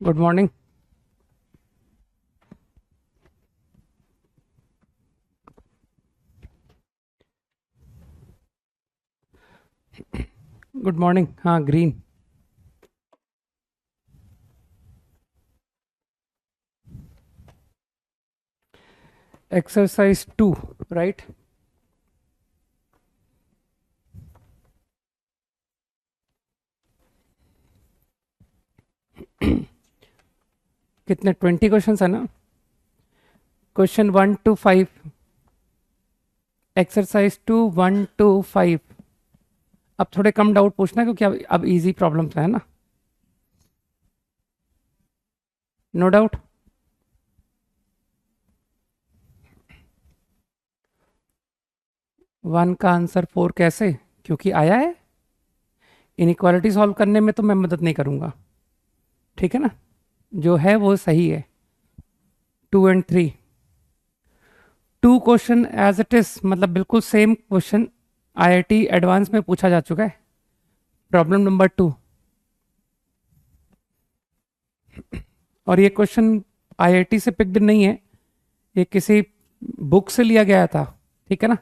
Good morning. Good morning. हाँ, green. Exercise 2, right. कितने 20 question है ना। Question 1 to 5, exercise 2 1 to 5। अब थोड़े कम डाउट पूछना क्योंकि अब इजी प्रॉब्लम्स है ना। No doubt. वन का आंसर 4 कैसे? क्योंकि आया है। इनइक्वालिटी सॉल्व करने में तो मैं मदद नहीं करूंगा, ठीक है ना। जो है वो सही है। 2 and 3, 2 question as it is, मतलब बिल्कुल सेम क्वेश्चन आईआईटी एडवांस में पूछा जा चुका है। Problem number 2। और ये क्वेश्चन आईआईटी से पिक्ड नहीं है, ये किसी बुक से लिया गया था, ठीक है ना,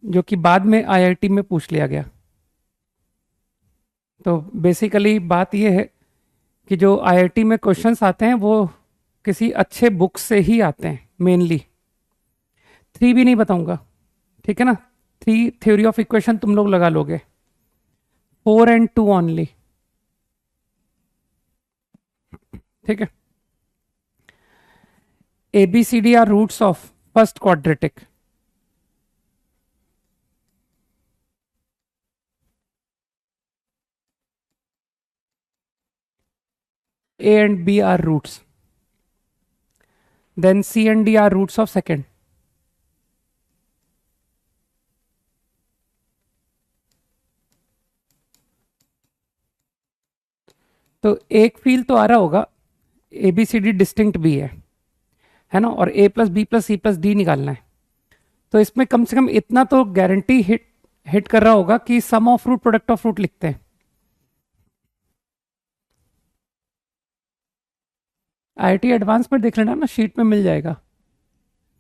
जो कि बाद में आईआईटी में पूछ लिया गया। तो बेसिकली बात ये है कि जो आईआईटी में क्वेश्चंस आते हैं वो किसी अच्छे बुक से ही आते हैं मेनली। 3 भी नहीं बताऊंगा, ठीक है ना। 3 थ्योरी ऑफ इक्वेशन तुम लोग लगा लोगे। 4 and 2 ओनली, ठीक है। ABCD are roots of first quadratic. A and B are roots. Then C and D are roots of second. तो एक फील तो आ रहा होगा, ABCD डिस्टिंक्ट भी है ना। और A+B+C+D निकालना है। तो इसमें कम से कम इतना तो गारंटी हिट कर रहा होगा कि sum of root product of root लिखते हैं। आईआईटी एडवांस में देख लेना ना, शीट में मिल जाएगा,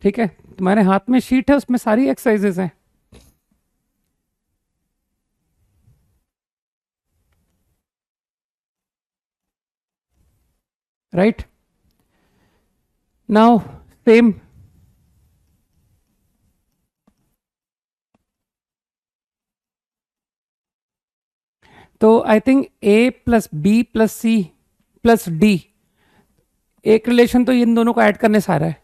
ठीक है। तुम्हारे हाथ में शीट है, उसमें सारी एक्सरसाइजेस हैं। Right now same. तो आई थिंक A+B+C+D, एक रिलेशन तो इन दोनों को ऐड करने से आ रहा है।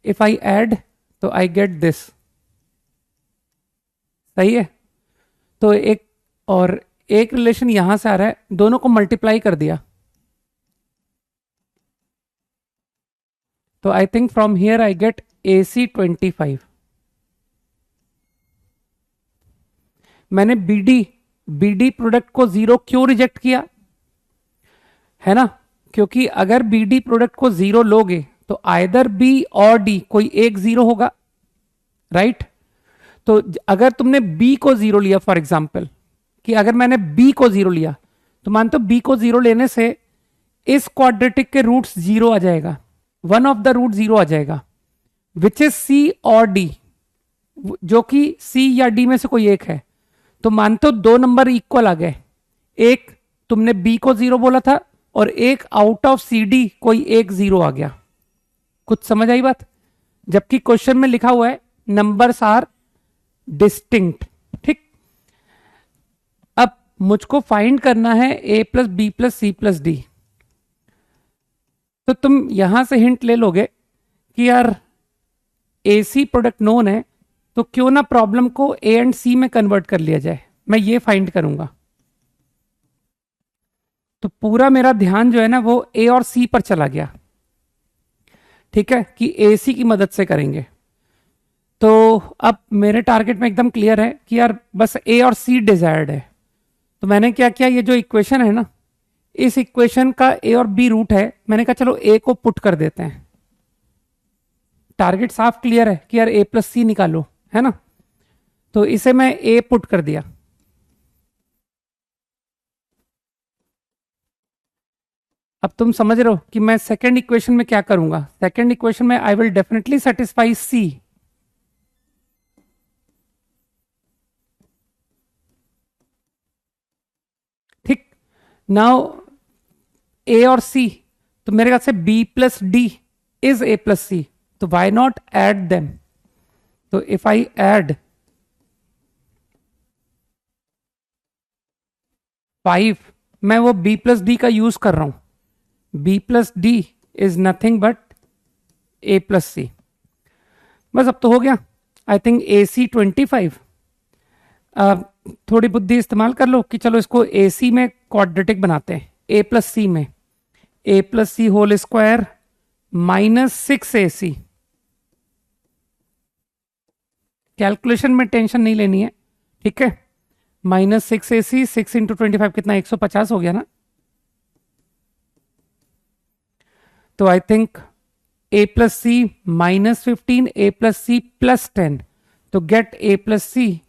इफ आई ऐड तो आई गेट दिस, सही है। तो एक और एक रिलेशन यहां से आ रहा है, दोनों को मल्टीप्लाई कर दिया। तो I think from here I get AC25। मैंने बीडी प्रोडक्ट को जीरो क्यों रिजेक्ट किया, है ना। क्योंकि अगर बीडी प्रोडक्ट को जीरो लोगे तो आइदर बी और डी कोई एक जीरो होगा, राइट। तो अगर तुमने बी को जीरो लिया, फॉर एग्जाम्पल कि अगर मैंने बी को जीरो लिया, तो मानते हो बी को जीरो लेने से इस क्वाड्रेटिक के रूट्स जीरो आ जाएगा, one of the root zero आ जाएगा, विच इज सी और डी, जो कि सी या डी में से कोई एक है। तो मानते हो दो नंबर इक्वल आ गए, एक तुमने बी को जीरो बोला था और एक आउट ऑफ सी डी कोई एक जीरो आ गया। कुछ समझ आई बात? जबकि क्वेश्चन में लिखा हुआ है नंबर्स आर डिस्टिंक्ट, ठीक। अब मुझको फाइंड करना है A+B+C+D। तो तुम यहां से हिंट ले लोगे कि यार AC प्रोडक्ट नोन है, तो क्यों ना प्रॉब्लम को A एंड C में कन्वर्ट कर लिया जाए। मैं ये फाइंड करूंगा। तो पूरा मेरा ध्यान जो है ना वो A और C पर चला गया, ठीक है, कि AC की मदद से करेंगे। तो अब मेरे टारगेट में एकदम क्लियर है कि यार बस A और C डिजायर्ड है। तो मैंने क्या किया, ये जो इक्वेशन है ना, इस इक्वेशन का A और B रूट है, मैंने कहा चलो A को पुट कर देते हैं। टारगेट साफ क्लियर है कि यार A+C निकालो, है ना। तो इसे मैं A पुट कर दिया। अब तुम समझ रहे हो कि मैं सेकेंड इक्वेशन में क्या करूंगा। सेकेंड इक्वेशन में I will definitely satisfy c. ठीक, नाउ ए और सी, तो मेरे ख्याल से b plus d is a plus c, तो वाई नॉट एड देम। तो इफ आई एड 5, मैं वो बी प्लस डी का यूज कर रहा हूं। B plus d is nothing but a plus c. बस अब तो हो गया। I think a c 25। थोड़ी बुद्धि इस्तेमाल कर लो कि चलो इसको ए सी में क्वाड्रेटिक बनाते हैं। ए प्लस सी में a plus c whole square minus 6ac। Calculation में टेंशन नहीं लेनी है, ठीक है। माइनस 6ac, 6 इंटू 25 कितना, 150 हो गया ना। तो I think A plus C minus 15, A plus C plus 10, तो get A plus C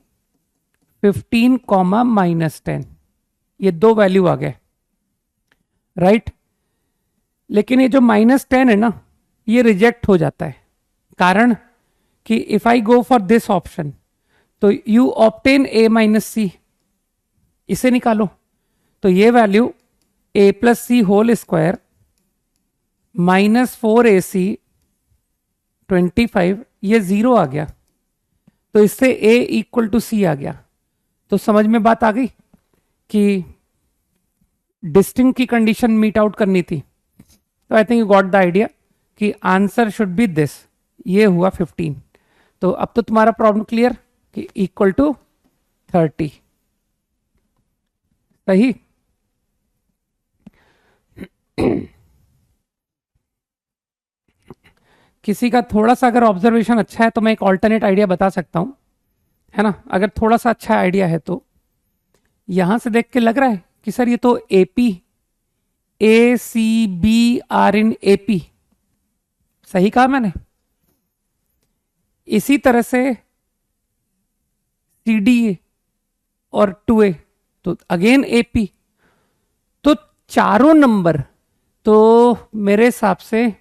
15 comma minus 10। ये दो वैल्यू आ गए, राइट। लेकिन ये जो माइनस 10 है ना, ये रिजेक्ट हो जाता है। कारण कि if I go for this option, तो यू ऑप्टेन ए माइनस सी, इसे निकालो। तो ये वैल्यू ए plus c whole square minus 4ac 25, ये 0 आ गया। तो इससे a इक्वल टू सी आ गया। तो समझ में बात आ गई कि डिस्टिंक्ट की कंडीशन मीट आउट करनी थी। तो I think you got the idea कि आंसर शुड बी दिस। ये हुआ 15। तो अब तो तुम्हारा प्रॉब्लम क्लियर कि इक्वल टू 30। सही। किसी का थोड़ा सा अगर ऑब्जर्वेशन अच्छा है तो मैं एक ऑल्टरनेट आइडिया बता सकता हूं, है ना। अगर थोड़ा सा अच्छा आइडिया है तो यहां से देख के लग रहा है कि सर ये तो AP, A C B are in AP. सही कहा मैंने। इसी तरह से सी डी ए और 2a, तो अगेन एपी। तो चारों नंबर तो मेरे हिसाब से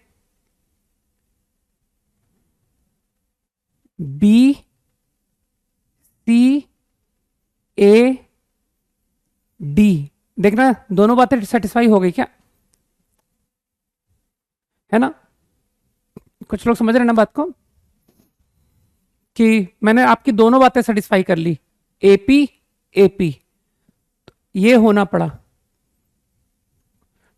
बी सी ए डी, देखना दोनों बातें सेटिस्फाई हो गई क्या, है ना। कुछ लोग समझ रहे हैं ना बात को, कि मैंने आपकी दोनों बातें सेटिस्फाई कर ली। एपी एपी ये होना पड़ा,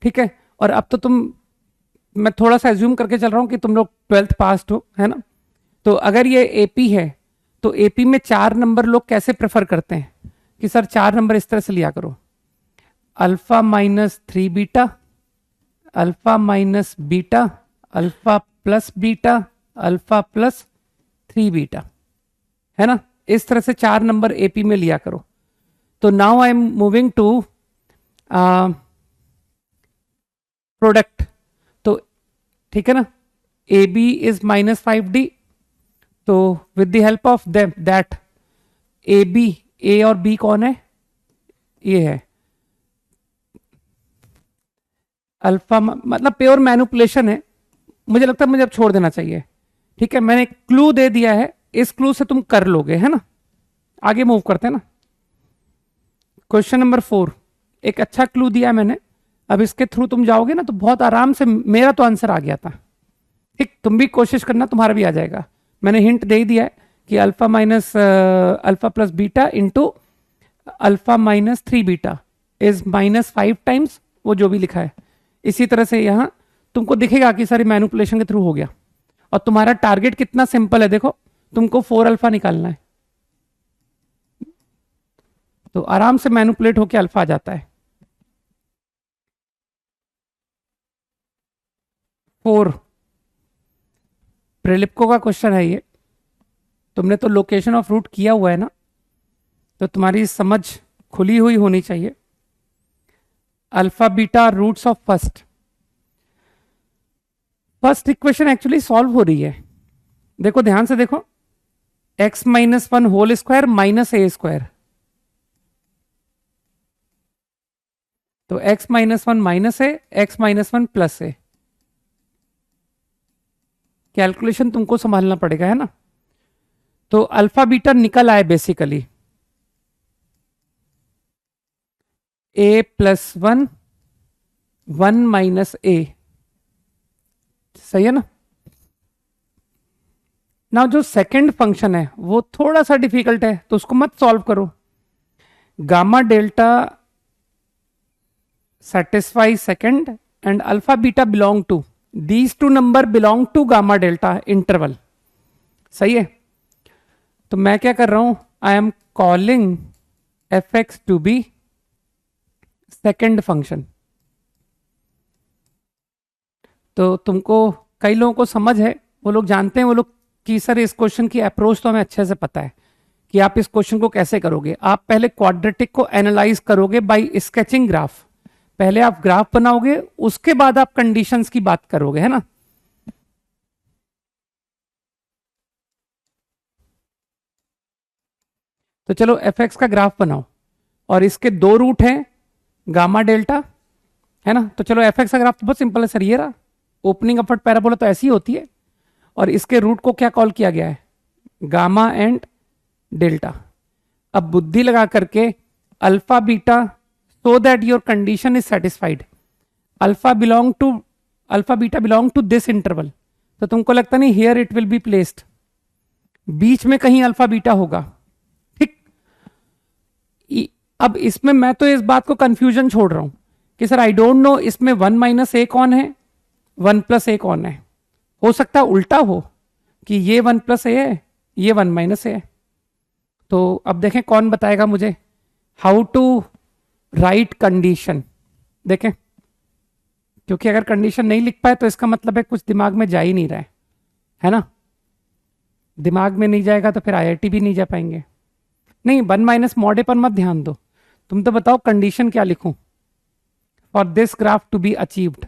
ठीक है। और अब तो मैं थोड़ा सा एज्यूम करके चल रहा हूं कि तुम लोग 12th पास हो, है ना। तो अगर ये एपी है तो एपी में 4 नंबर लोग कैसे प्रेफर करते हैं कि सर 4 नंबर इस तरह से लिया करो, alpha minus 3 beta, alpha minus beta, alpha plus beta, alpha plus 3 beta, है ना। इस तरह से 4 नंबर एपी में लिया करो। तो now I am moving to product. तो ठीक है ना, A B is minus 5d। तो with the help of that a b, a और बी कौन है, ये है अल्फा, मतलब प्योर मैनिपुलेशन है। मुझे लगता है मुझे अब छोड़ देना चाहिए, ठीक है। मैंने एक क्लू दे दिया है, इस क्लू से तुम कर लोगे, है ना। आगे मूव करते हैं ना। क्वेश्चन नंबर 4, एक अच्छा क्लू दिया है मैंने। अब इसके थ्रू तुम जाओगे ना तो बहुत आराम से, मेरा तो आंसर आ गया था, ठीक। तुम भी कोशिश करना, तुम्हारा भी आ जाएगा। मैंने हिंट दे ही दिया है कि alpha minus alpha plus beta into alpha minus 3 beta is minus 5 times वो जो भी लिखा है। इसी तरह से यहां तुमको दिखेगा कि सारी मैनिपुलेशन के थ्रू हो गया। और तुम्हारा टारगेट कितना सिंपल है, देखो तुमको 4 अल्फा निकालना है, तो आराम से मैनिपुलेट होकर अल्फा आ जाता है। 4 प्रिलिप्को का क्वेश्चन है ये। तुमने तो लोकेशन ऑफ रूट किया हुआ है ना, तो तुम्हारी समझ खुली हुई होनी चाहिए। Alpha beta roots of first equation actually solve हो रही है। देखो ध्यान से देखो, x minus 1 whole square minus a square, तो x माइनस वन माइनस है, x माइनस वन प्लस है। कैलकुलेशन तुमको संभालना पड़ेगा, है ना। तो अल्फा बीटा निकल आए basically a plus one, one minus a, सही है ना। ना जो सेकंड फंक्शन है वो थोड़ा सा डिफिकल्ट है, तो उसको मत सॉल्व करो। Gamma delta satisfy second and alpha beta belong to, these two number belong to gamma delta interval, सही है। तो मैं क्या कर रहा हूं, I am calling F X to be second function. तो तुमको कई लोगों को समझ है, वो लोग जानते हैं, वो लोग कि सर इस क्वेश्चन की अप्रोच तो हमें अच्छे से पता है कि आप इस क्वेश्चन को कैसे करोगे। आप पहले क्वाड्रेटिक को एनालाइज करोगे बाय स्केचिंग ग्राफ, पहले आप ग्राफ बनाओगे, उसके बाद आप कंडीशंस की बात करोगे, है ना। तो चलो एफ एक्स का ग्राफ बनाओ, और इसके दो रूट हैं गामा डेल्टा, है ना। तो चलो एफ एक्स का ग्राफ तो बहुत सिंपल है सर, ये रहा। ओपनिंग अपवर्ड पैराबोला तो ऐसी होती है, और इसके रूट को क्या कॉल किया गया है, गामा एंड डेल्टा। अब बुद्धि लगा करके alpha beta, so that your condition is satisfied, alpha beta belong to this interval, तो तुमको लगता नहीं here it will be placed, बीच में कहीं अल्फा बीटा होगा, ठीक। अब इसमें मैं तो इस बात को कंफ्यूजन छोड़ रहा हूं कि सर आई डोंट नो इसमें वन माइनस ए कौन है, वन प्लस ए कौन है। हो सकता है उल्टा हो कि ये वन प्लस ए है, ये वन माइनस ए है। तो अब देखें कौन बताएगा मुझे हाउ टू राइट कंडीशन। देखें, क्योंकि अगर कंडीशन नहीं लिख पाए तो इसका मतलब है कुछ दिमाग में जा ही नहीं रहा है ना। दिमाग में नहीं जाएगा तो फिर आईआईटी भी नहीं जा पाएंगे। नहीं, वन माइनस मॉडे पर मत ध्यान दो, तुम तो बताओ कंडीशन क्या लिखूं for this graph to be achieved.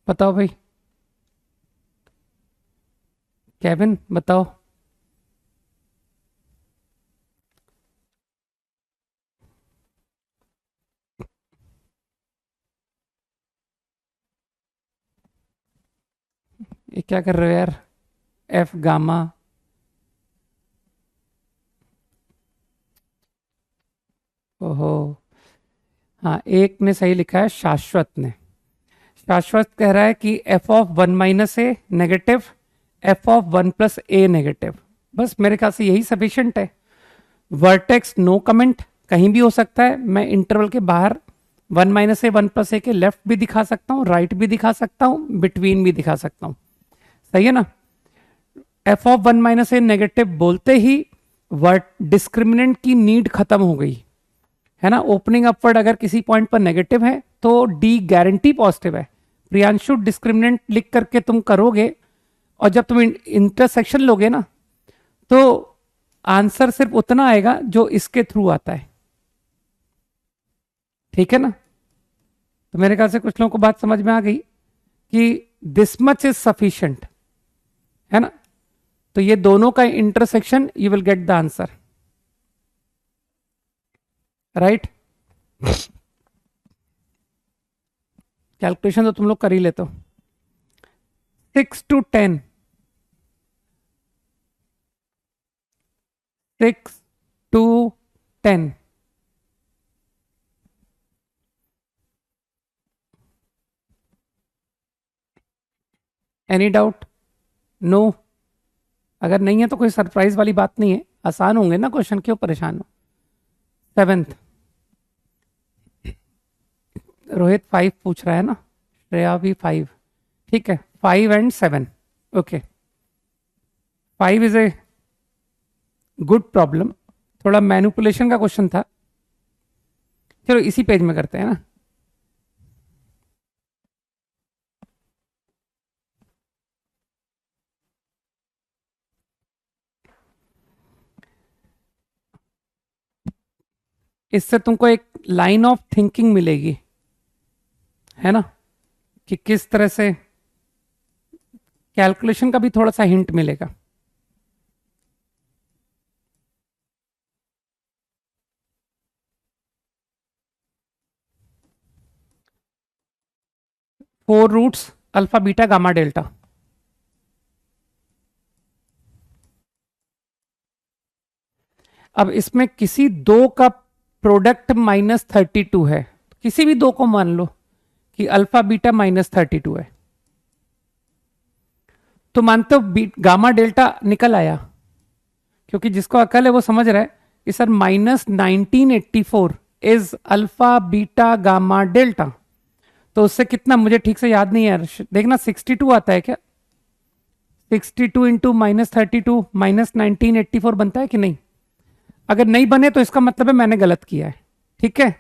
बताओ भाई, केविन बताओ। ये क्या कर रहे हो यार, एफ गामा, ओहो। हाँ, एक ने सही लिखा है, शाश्वत ने। शाश्वत कह रहा है कि F of one minus A negative, F of one plus A negative. बस मेरे ख्याल से यही सफिशिएंट है। वर्टेक्स नो कमेंट, कहीं भी हो सकता है। मैं इंटरवल के बाहर वन माइनस ए वन प्लस ए के लेफ्ट भी दिखा सकता हूँ, राइट भी दिखा सकता हूँ, बिटवीन भी दिखा सकता हूँ, सही है ना। F of one minus A negative बोलते ही वर्ड डिस्क्रिमिनेंट की नीड खत्म हो गई, है ना। ओपनिंग अपवर्ड अगर किसी पॉइंट पर नेगेटिव है तो डी गारंटी पॉजिटिव है। प्रियांशु डिस्क्रिमिनेंट लिख करके तुम करोगे, और जब तुम इंटरसेक्शन लोगे ना तो आंसर सिर्फ उतना आएगा जो इसके थ्रू आता है, ठीक है ना। तो मेरे ख्याल से कुछ लोगों को बात समझ में आ गई कि दिस मच इज सफिशिएंट, है ना। तो ये दोनों का intersection, you will get the answer, right. Calculation तो तुम लोग कर ही लेते हो। 6 to 10, 6 to 10, any doubt? No? अगर नहीं है तो कोई सरप्राइज वाली बात नहीं है, आसान होंगे ना क्वेश्चन, क्यों परेशान हो। सेवेंथ, रोहित 5 पूछ रहा है ना, श्रेया भी 5, ठीक है। 5 and 7, okay. 5 is a good problem, थोड़ा मैनिपुलेशन का क्वेश्चन था। चलो इसी पेज में करते हैं ना। इससे तुमको एक लाइन ऑफ थिंकिंग मिलेगी, है ना, कि किस तरह से कैलकुलेशन का भी थोड़ा सा हिंट मिलेगा। 4 roots alpha beta gamma delta. अब इसमें किसी दो का प्रोडक्ट -32 है, किसी भी दो को मान लो कि अल्फा बीटा -32 है, तो मानते हो गामा डेल्टा निकल आया, क्योंकि जिसको अकल है वो समझ रहा है कि sir -1984 is alpha beta gamma delta. तो उससे कितना मुझे ठीक से याद नहीं है यार, देखना 62 आता है क्या? 62 इंटू -32 -1984 बनता है कि नहीं? अगर नहीं बने तो इसका मतलब है मैंने गलत किया है, ठीक है।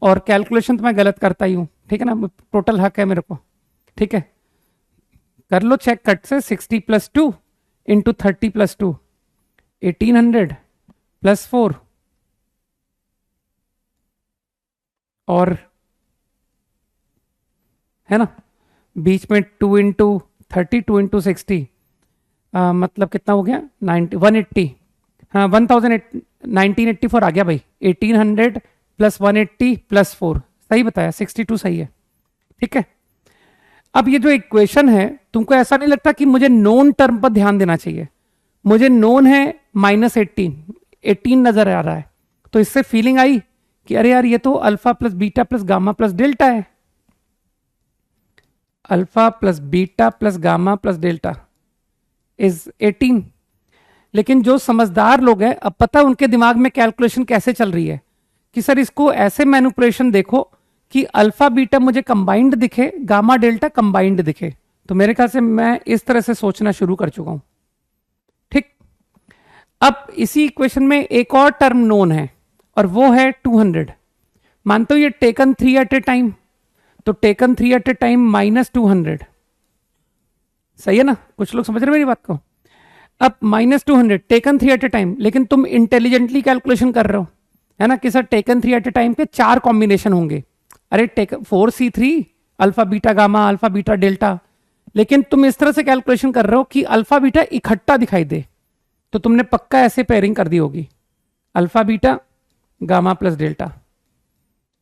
और कैलकुलेशन तो मैं गलत करता ही हूं, ठीक है ना, टोटल हक है मेरे को, ठीक है। कर लो चेक कट से, 60 + 2 इंटू 30 + 2 1800 + 4 और है ना, बीच में 2 इंटू 30 2 इंटू 60 मतलब कितना हो गया 90 180, हाँ 1984 आ गया भाई। 1800 + 180 + 4 सही बताया, 62 सही है, ठीक है। अब ये जो इक्वेशन है, तुमको ऐसा नहीं लगता कि मुझे नोन टर्म पर ध्यान देना चाहिए? मुझे नोन है -18 नजर आ रहा है, तो इससे फीलिंग आई कि अरे यार ये तो alpha plus beta plus gamma plus delta है। Alpha plus beta plus gamma plus delta is 18। लेकिन जो समझदार लोग हैं, अब पता उनके दिमाग में कैलकुलेशन कैसे चल रही है कि सर इसको ऐसे मैनिपुलेशन देखो कि अल्फा बीटा मुझे कंबाइंड दिखे, गामा डेल्टा कंबाइंड दिखे। तो मेरे ख्याल से मैं इस तरह से सोचना शुरू कर चुका हूं, ठीक। अब इसी इक्वेशन में एक और टर्म नोन है और वो है 200। मानते हो ये टेकन 3 एट ए टाइम, तो टेकन 3 एट ए टाइम -200, सही है ना? कुछ लोग समझ रहे मेरी बात को? अब -200 टेकन 3 एट ए टाइम, लेकिन तुम इंटेलिजेंटली कैलकुलेशन कर रहे हो, है ना, कि sir taken 3 at a time के 4 कॉम्बिनेशन होंगे। अरे taken 4C3 alpha beta gamma alpha beta delta, लेकिन तुम इस तरह से कैलकुलेशन कर रहे हो कि अल्फा बीटा इकट्ठा दिखाई दे, तो तुमने पक्का ऐसे पेयरिंग कर दी होगी, alpha beta gamma plus delta,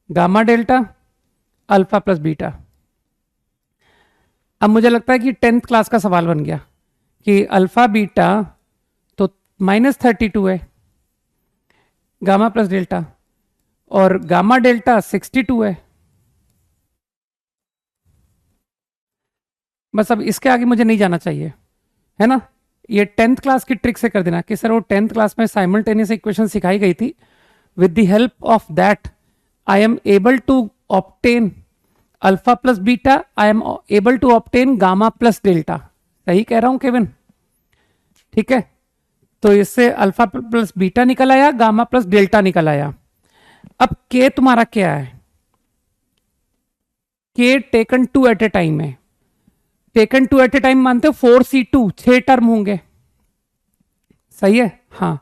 gamma delta alpha plus beta. अब मुझे लगता है कि 10th क्लास का सवाल बन गया कि अल्फा बीटा तो -32 है, गामा प्लस डेल्टा, और गामा डेल्टा 62 है। बस अब इसके आगे मुझे नहीं जाना चाहिए, है ना। ये 10th क्लास की ट्रिक से कर देना कि सर वो 10th क्लास में साइमल्टेनियस इक्वेशन सिखाई गई थी, with the help of that I am able to obtain alpha plus beta, I am able to obtain gamma plus delta. सही कह रहा हूं केविन? ठीक है, तो इससे अल्फा प्लस बीटा निकल आया, गामा प्लस डेल्टा निकल आया। अब के तुम्हारा क्या है? के टेकन 2 एट ए टाइम है। टेकन 2 एट ए टाइम मानते हो 4C2 6 टर्म होंगे, सही है, हाँ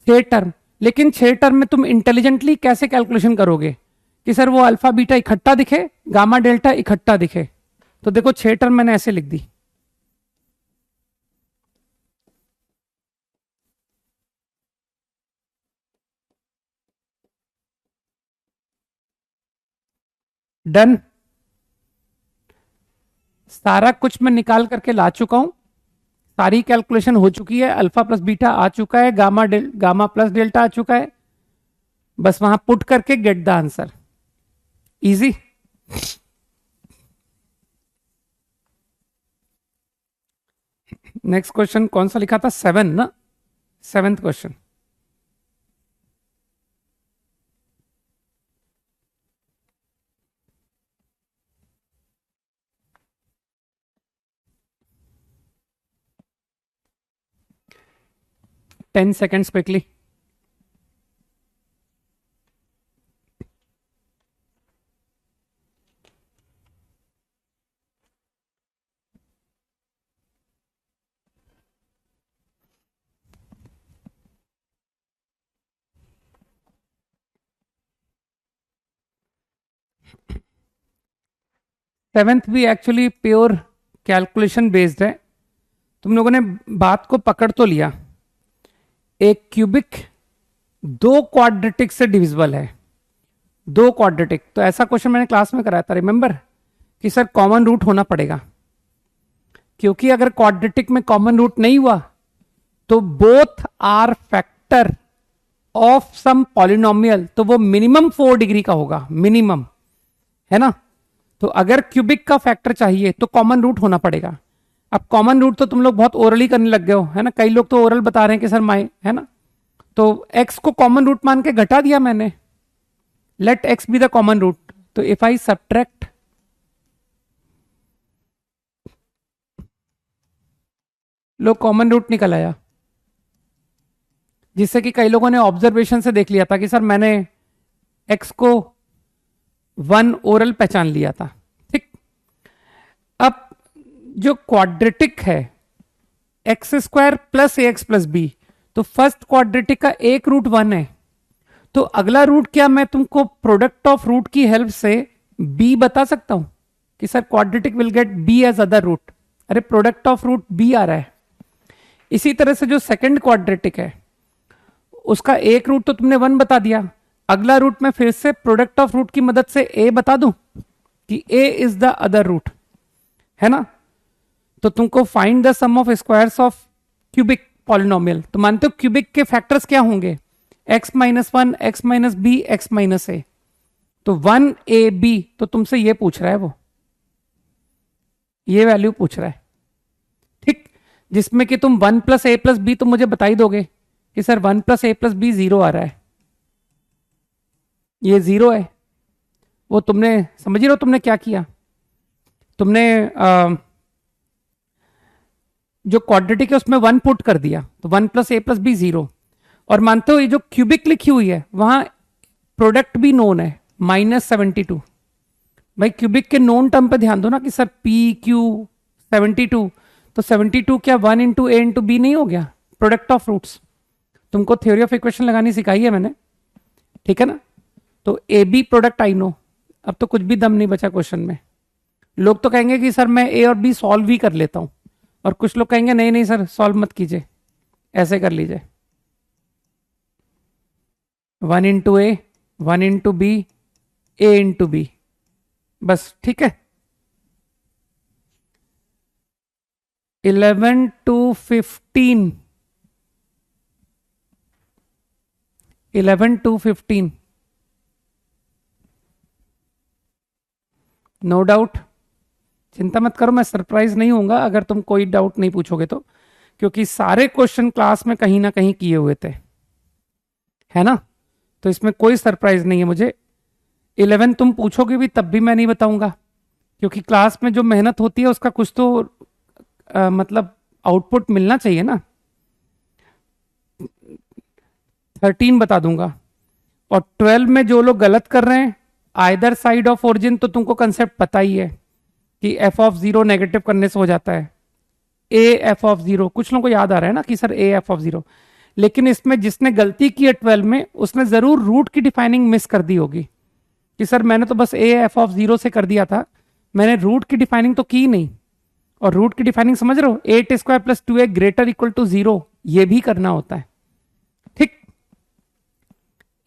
6 टर्म। लेकिन 6 टर्म में तुम इंटेलिजेंटली कैसे कैलकुलेशन करोगे कि सर वो अल्फा बीटा इकट्ठा दिखे, गामा डेल्टा इकट्ठा दिखे? तो देखो 6 टर्म मैंने ऐसे लिख दी, डन। सारा कुछ मैं निकाल करके ला चुका हूं, सारी कैलकुलेशन हो चुकी है, अल्फा प्लस बीटा आ चुका है, गामा प्लस डेल्टा आ चुका है, बस वहां पुट करके get the answer, easy. Next question कौन सा लिखा था? 7 ना, 7th question. Ten seconds quickly. Seventh भी एक्चुअली प्योर कैलकुलेशन बेस्ड है। तुम लोगों ने बात को पकड़ तो लिया, एक क्यूबिक 2 क्वाड्रेटिक से डिविजिबल है, 2 क्वाड्रेटिक। तो ऐसा क्वेश्चन मैंने क्लास में कराया था, रिमेंबर, कि सर कॉमन रूट होना पड़ेगा, क्योंकि अगर क्वाड्रेटिक में कॉमन रूट नहीं हुआ तो both are factor of some polynomial, तो वो मिनिमम 4 डिग्री का होगा, मिनिमम, है ना। तो अगर क्यूबिक का फैक्टर चाहिए तो कॉमन रूट होना पड़ेगा। अब कॉमन रूट तो तुम लोग बहुत ओरली करने लग गए हो, है ना, कई लोग तो ओरल बता रहे हैं कि सर माई, है ना। तो x को कॉमन रूट मान के घटा दिया मैंने, let x b the common root. तो इफ आई सब्ट्रैक्ट लो, कॉमन रूट निकल आया, जिससे कि कई लोगों ने ऑब्जर्वेशन से देख लिया था कि सर मैंने x को 1 ओरल पहचान लिया था, ठीक। अब जो क्वाड्रेटिक है एक्स स्क्वायर प्लस ए एक्स प्लस बी, तो फर्स्ट क्वाड्रेटिक का एक रूट 1 है, तो अगला रूट क्या मैं तुमको प्रोडक्ट ऑफ रूट की हेल्प से b बता सकता हूं कि sir quadratic will get b as other root. अरे प्रोडक्ट ऑफ रूट b आ रहा है। इसी तरह से जो सेकंड क्वाड्रेटिक है उसका एक रूट तो तुमने 1 बता दिया, अगला रूट मैं फिर से प्रोडक्ट ऑफ रूट की मदद से a बता दूं कि a is the other root, है ना। तो तुमको find the sum of squares of cubic polynomial, तो मानते हो क्यूबिक के फैक्टर्स क्या होंगे, x minus 1, x minus b, x minus a. तो 1ab, तो तुमसे ये पूछ रहा है, वो ये वैल्यू पूछ रहा है, ठीक। जिसमें कि तुम 1 प्लस ए प्लस बी तो मुझे बता ही दोगे कि सर 1 प्लस ए प्लस बी 0 आ रहा है, ये 0 है। वो तुमने समझ ही रहे हो तुमने क्या किया, तुमने जो क्वाड्रेटिक है उसमें 1 पुट कर दिया, तो 1 प्लस ए प्लस बी 0। और मानते हो ये जो क्यूबिक लिखी हुई है वहां प्रोडक्ट भी नोन है -72। भाई क्यूबिक के नोन टर्म पे ध्यान दो ना कि सर पी क्यू 72, तो 72 क्या 1 इंटू ए इंटू बी नहीं हो गया, प्रोडक्ट ऑफ रूट्स। तुमको थ्योरी ऑफ इक्वेशन लगानी सिखाई है मैंने, ठीक है ना। तो A B product I know, अब तो कुछ भी दम नहीं बचा क्वेश्चन में। लोग तो कहेंगे कि सर मैं ए और बी सॉल्व भी कर लेता हूं, और कुछ लोग कहेंगे नहीं नहीं सर सॉल्व मत कीजिए, ऐसे कर लीजिए, 1 इंटू ए, 1 इंटू बी, ए इंटू बी, बस, ठीक है। 11 to 15, 11 to 15, नो डाउट। चिंता मत करो, मैं सरप्राइज नहीं होऊंगा अगर तुम कोई डाउट नहीं पूछोगे तो, क्योंकि सारे क्वेश्चन क्लास में कहीं ना कहीं किए हुए थे, है ना। तो इसमें कोई सरप्राइज नहीं है मुझे। 11 तुम पूछोगे भी तब भी मैं नहीं बताऊंगा, क्योंकि क्लास में जो मेहनत होती है उसका कुछ तो मतलब आउटपुट मिलना चाहिए ना। 13 बता दूंगा। और 12 में जो लोग गलत कर रहे हैं आइदर साइड ऑफ ओरिजिन, तो तुमको कंसेप्ट पता ही है कि एफ ऑफ 0 नेगेटिव करने से हो जाता है ए एफ ऑफ 0। कुछ लोगों को याद आ रहा है ना कि सर ए एफ ऑफ 0, लेकिन इसमें जिसने गलती की है 12 में उसने जरूर रूट की डिफाइनिंग मिस कर दी होगी कि सर मैंने तो बस ए एफ ऑफ 0 से कर दिया था, मैंने रूट की डिफाइनिंग तो की नहीं। और रूट की डिफाइनिंग समझ रहे हो, 8 square plus 2a greater equal to 0, ये भी करना होता है, ठीक।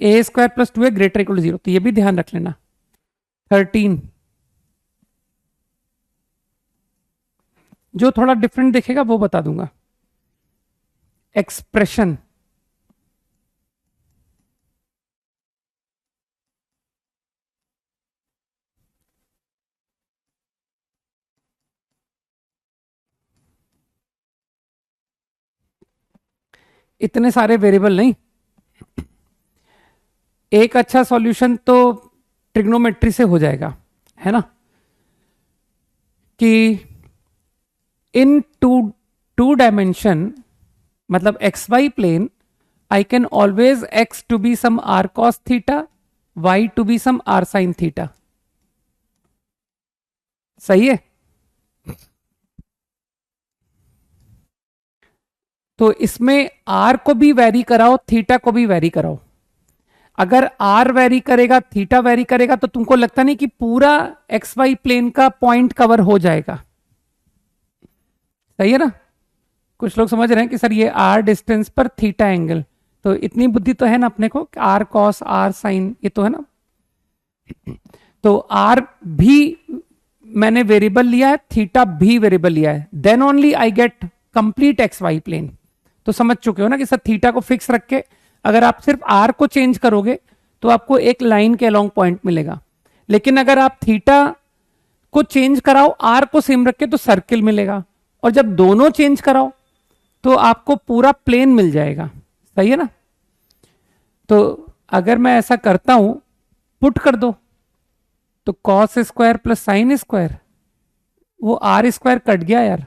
A square plus 2a greater equal to 0, तो ये भी ध्यान रख लेना। 13 जो थोड़ा डिफरेंट दिखेगा वो बता दूंगा। एक्सप्रेशन, इतने सारे वेरिएबल नहीं, एक अच्छा सॉल्यूशन तो ट्रिग्नोमेट्री से हो जाएगा, है ना, कि इन टू डायमेंशन मतलब x y plane I can always x to be some r cos theta, y to be some r sine theta, सही है। तो इसमें आर को भी वेरी कराओ, थीटा को भी वेरी कराओ। अगर आर वेरी करेगा, थीटा वेरी करेगा, तो तुमको लगता नहीं कि पूरा एक्स वाई प्लेन का पॉइंट कवर हो जाएगा, सही है ना। कुछ लोग समझ रहे हैं कि सर ये आर डिस्टेंस पर थीटा एंगल, तो इतनी बुद्धि तो है ना अपने को, आर कॉस आर साइन, ये तो है ना। तो आर भी मैंने वेरिएबल लिया है, थीटा भी वेरिएबल लिया है, then only I get complete x y plane. तो समझ चुके हो ना कि सर थीटा को फिक्स रख के अगर आप सिर्फ आर को चेंज करोगे तो आपको एक लाइन के अलोंग पॉइंट मिलेगा, लेकिन अगर आप थीटा को चेंज कराओ आर को सेम रख के तो सर्किल मिलेगा, और जब दोनों चेंज कराओ तो आपको पूरा प्लेन मिल जाएगा। सही है ना? तो अगर मैं ऐसा करता हूं, पुट कर दो, तो cos square plus sine square, वो आर स्क्वायर कट गया यार।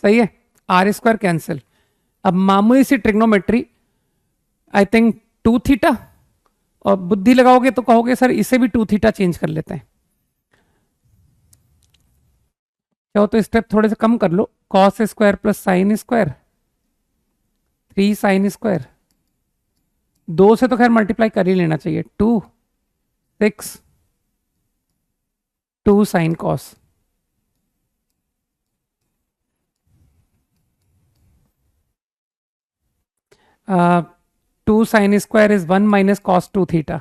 सही है, आर स्क्वायर कैंसिल। अब मामूली सी ट्रिग्नोमेट्री, आई थिंक 2 थीटा, और बुद्धि लगाओगे तो कहोगे सर इसे भी 2 थीटा चेंज कर लेते हैं। चाहो तो स्टेप थोड़े से कम कर लो, cos square plus sine square, 3 sine square, 2 से तो खैर मल्टीप्लाई कर ही लेना चाहिए, 2 6 2 sine cos. Two sine square is 1 minus cos 2 theta.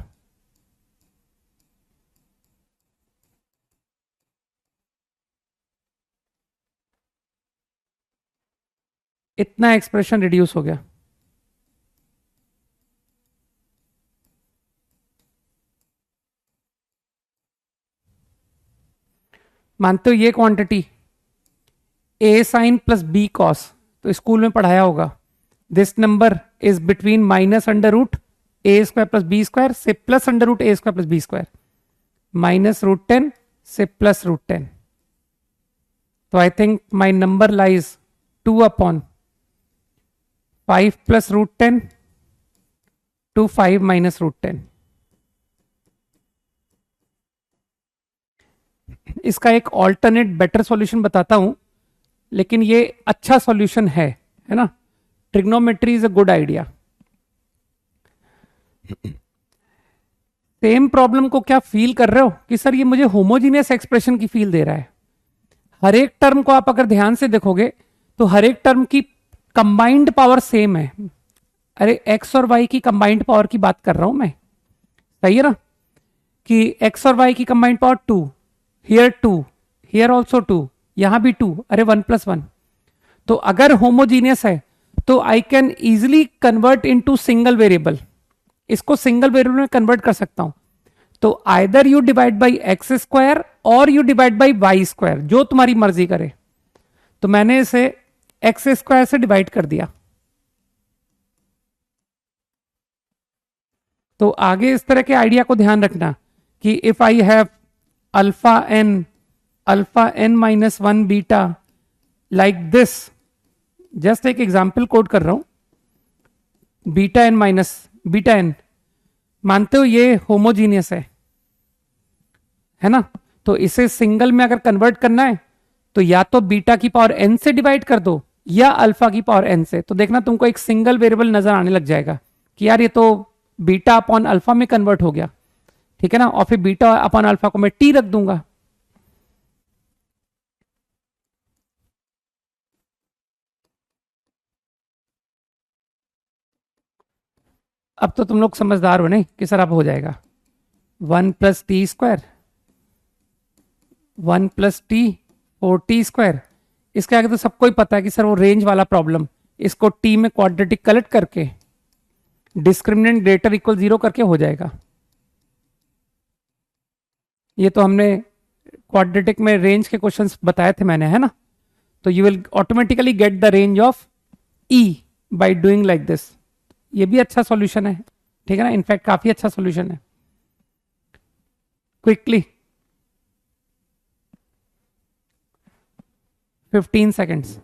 इतना एक्सप्रेशन रिड्यूस हो गया। मानते हो ये quantity a sine plus b cos, तो स्कूल में पढ़ाया होगा, this number is between minus under root a square plus b square से plus under root a square plus b square, minus root 10 से प्लस रूट 10। तो I think my number lies 2 upon 5 plus root 10 to 5 minus root 10। इसका एक alternate better solution बताता हूं, लेकिन ये अच्छा सॉल्यूशन है ना? Trigonometry is a good idea. Same problem को क्या फील कर रहे हो कि सर ये मुझे होमोजीनियस एक्सप्रेशन की फील दे रहा है। हर एक टर्म को आप अगर ध्यान से देखोगे तो हर एक टर्म की कंबाइंड पावर सेम है। अरे एक्स और वाई की कंबाइंड पावर की बात कर रहा हूं मैं। सही है ना? कि एक्स और वाई की combined power 2, here 2, here also 2, यहां भी 2, अरे 1 प्लस 1। तो अगर होमोजीनियस है तो I can easily convert into single variable, इसको सिंगल वेरिएबल में कन्वर्ट कर सकता हूं। तो either you divide by x square और you divide by y square, जो तुम्हारी मर्जी करे। तो मैंने इसे एक्स स्क्वायर से डिवाइड कर दिया। तो आगे इस तरह के आइडिया को ध्यान रखना कि if I have alpha n minus 1 beta like this, just एक एग्जाम्पल कोड कर रहा हूं, beta n minus beta n, मानते हो ये होमोजीनियस है ना? तो इसे सिंगल में अगर कन्वर्ट करना है तो या तो बीटा की पावर एन से डिवाइड कर दो या अल्फा की पावर एन से। तो देखना तुमको एक सिंगल वेरिएबल नजर आने लग जाएगा कि यार ये तो बीटा अपॉन अल्फा में कन्वर्ट हो गया, ठीक है ना? और फिर बीटा अपॉन अल्फा को मैं टी रख दूंगा। अब तो तुम लोग समझदार हो नहीं कि सर अब हो जाएगा 1 plus T square, 1 plus T 4t square. इसके आगे तो सबको ही पता है कि सर वो रेंज वाला प्रॉब्लम, इसको टी में क्वाड्रेटिक कलेक्ट करके डिस्क्रिमिनेंट ग्रेटर इक्वल 0 करके हो जाएगा। ये तो हमने क्वाड्रेटिक में रेंज के क्वेश्चंस बताए थे मैंने, है ना? तो you will automatically get the range of E by doing like this. ये भी अच्छा सॉल्यूशन है, ठीक है ना? इनफैक्ट काफी अच्छा सॉल्यूशन है। Quickly 15 seconds.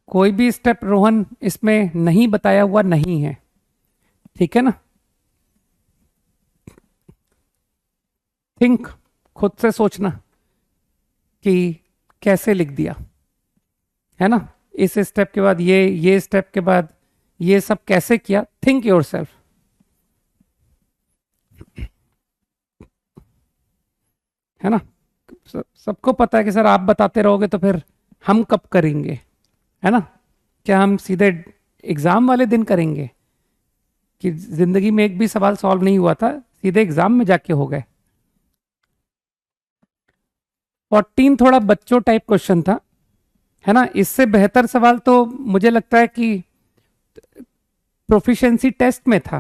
कोई भी स्टेप रोहन इसमें नहीं बताया हुआ नहीं है, ठीक है ना? थिंक, खुद से सोचना कि कैसे लिख दिया, है ना, इस स्टेप के बाद ये स्टेप के बाद ये सब कैसे किया, थिंक योर सेल्फ। है ना, सबको पता है कि सर आप बताते रहोगे तो फिर हम कब करेंगे, है ना, क्या हम सीधे एग्जाम वाले दिन करेंगे कि जिंदगी में एक भी सवाल सॉल्व नहीं हुआ था, सीधे एग्जाम में जाके हो गए। 14 थोड़ा बच्चों टाइप क्वेश्चन था, है ना, इससे बेहतर सवाल तो मुझे लगता है कि प्रोफिशिएंसी टेस्ट में था,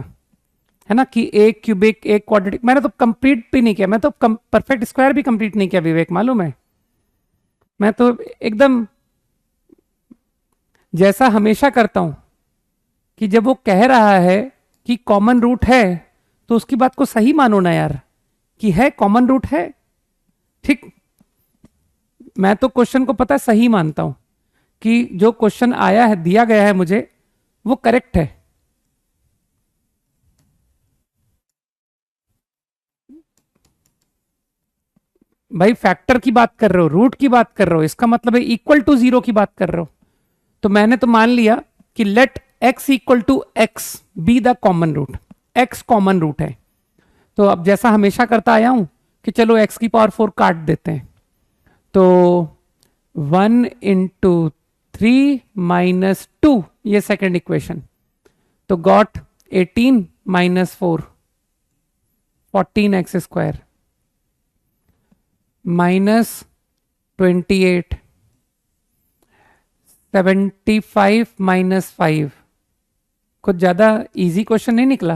है ना, कि एक क्यूबिक एक क्वाड्रेटिक, मैंने तो कंप्लीट भी नहीं किया, मैं तो परफेक्ट स्क्वायर भी कंप्लीट नहीं किया विवेक, मालूम है, मैं तो एकदम जैसा हमेशा करता हूं कि जब वो कह रहा है कि कॉमन रूट है तो उसकी बात को सही मानो ना यार, कि है कॉमन रूट है, ठीक, मैं तो क्वेश्चन को पता है सही मानता हूं कि जो क्वेश्चन आया है दिया गया है मुझे वो करेक्ट है। भाई फैक्टर की बात कर रहे हो, रूट की बात कर रहे हो, इसका मतलब है इक्वल टू जीरो की बात कर रहे हो, तो मैंने तो मान लिया कि let x equal to x be the common root, x common root है, तो अब जैसा हमेशा करता आया हूं कि चलो x की पावर 4 काट देते हैं, तो 1 इंटू 3 माइनस 2, ये सेकेंड इक्वेशन, तो got 18 minus 4 14x square minus 28 75 minus 5, कुछ ज्यादा इजी क्वेश्चन नहीं निकला,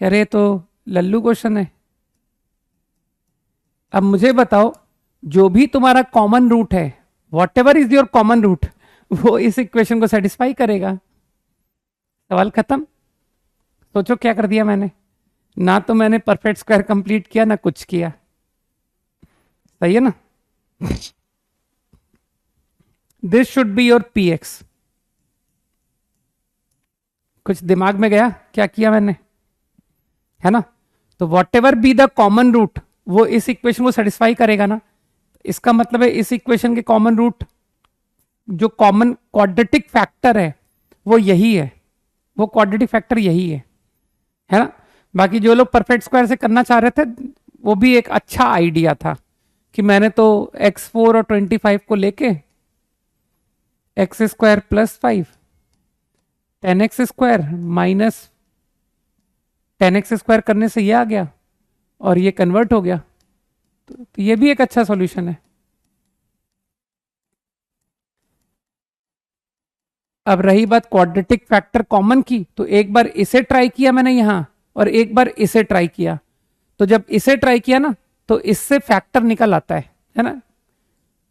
कह रहे तो लल्लू क्वेश्चन है। अब मुझे बताओ, जो भी तुम्हारा कॉमन रूट है, whatever is your common root, वो इस इक्वेशन को सेटिस्फाई करेगा, सवाल खत्म। सोचो क्या कर दिया मैंने, ना तो मैंने परफेक्ट स्क्वायर कंप्लीट किया ना कुछ किया, सही है ना। This should be your P x, कुछ दिमाग में गया क्या किया मैंने, है ना, तो whatever be the common root वो इस इक्वेशन को सेटिस्फाई करेगा ना, इसका मतलब है इस इक्वेशन के कॉमन रूट जो कॉमन क्वाड्रेटिक फैक्टर है वो यही है, वो क्वाड्रेटिक फैक्टर यही है ना। बाकी जो लोग परफेक्ट स्क्वायर से करना चाह रहे थे वो भी एक अच्छा आइडिया था कि मैंने तो x4 और 25 को लेके x square plus 5 10x square minus 10x square करने से ये आ गया और ये कन्वर्ट हो गया, तो ये भी एक अच्छा सॉल्यूशन है। अब रही बात क्वाड्रेटिक फैक्टर कॉमन की, तो एक बार इसे ट्राई किया मैंने यहां और एक बार इसे ट्राई किया, तो जब इसे ट्राई किया ना तो इससे फैक्टर निकल आता है ना,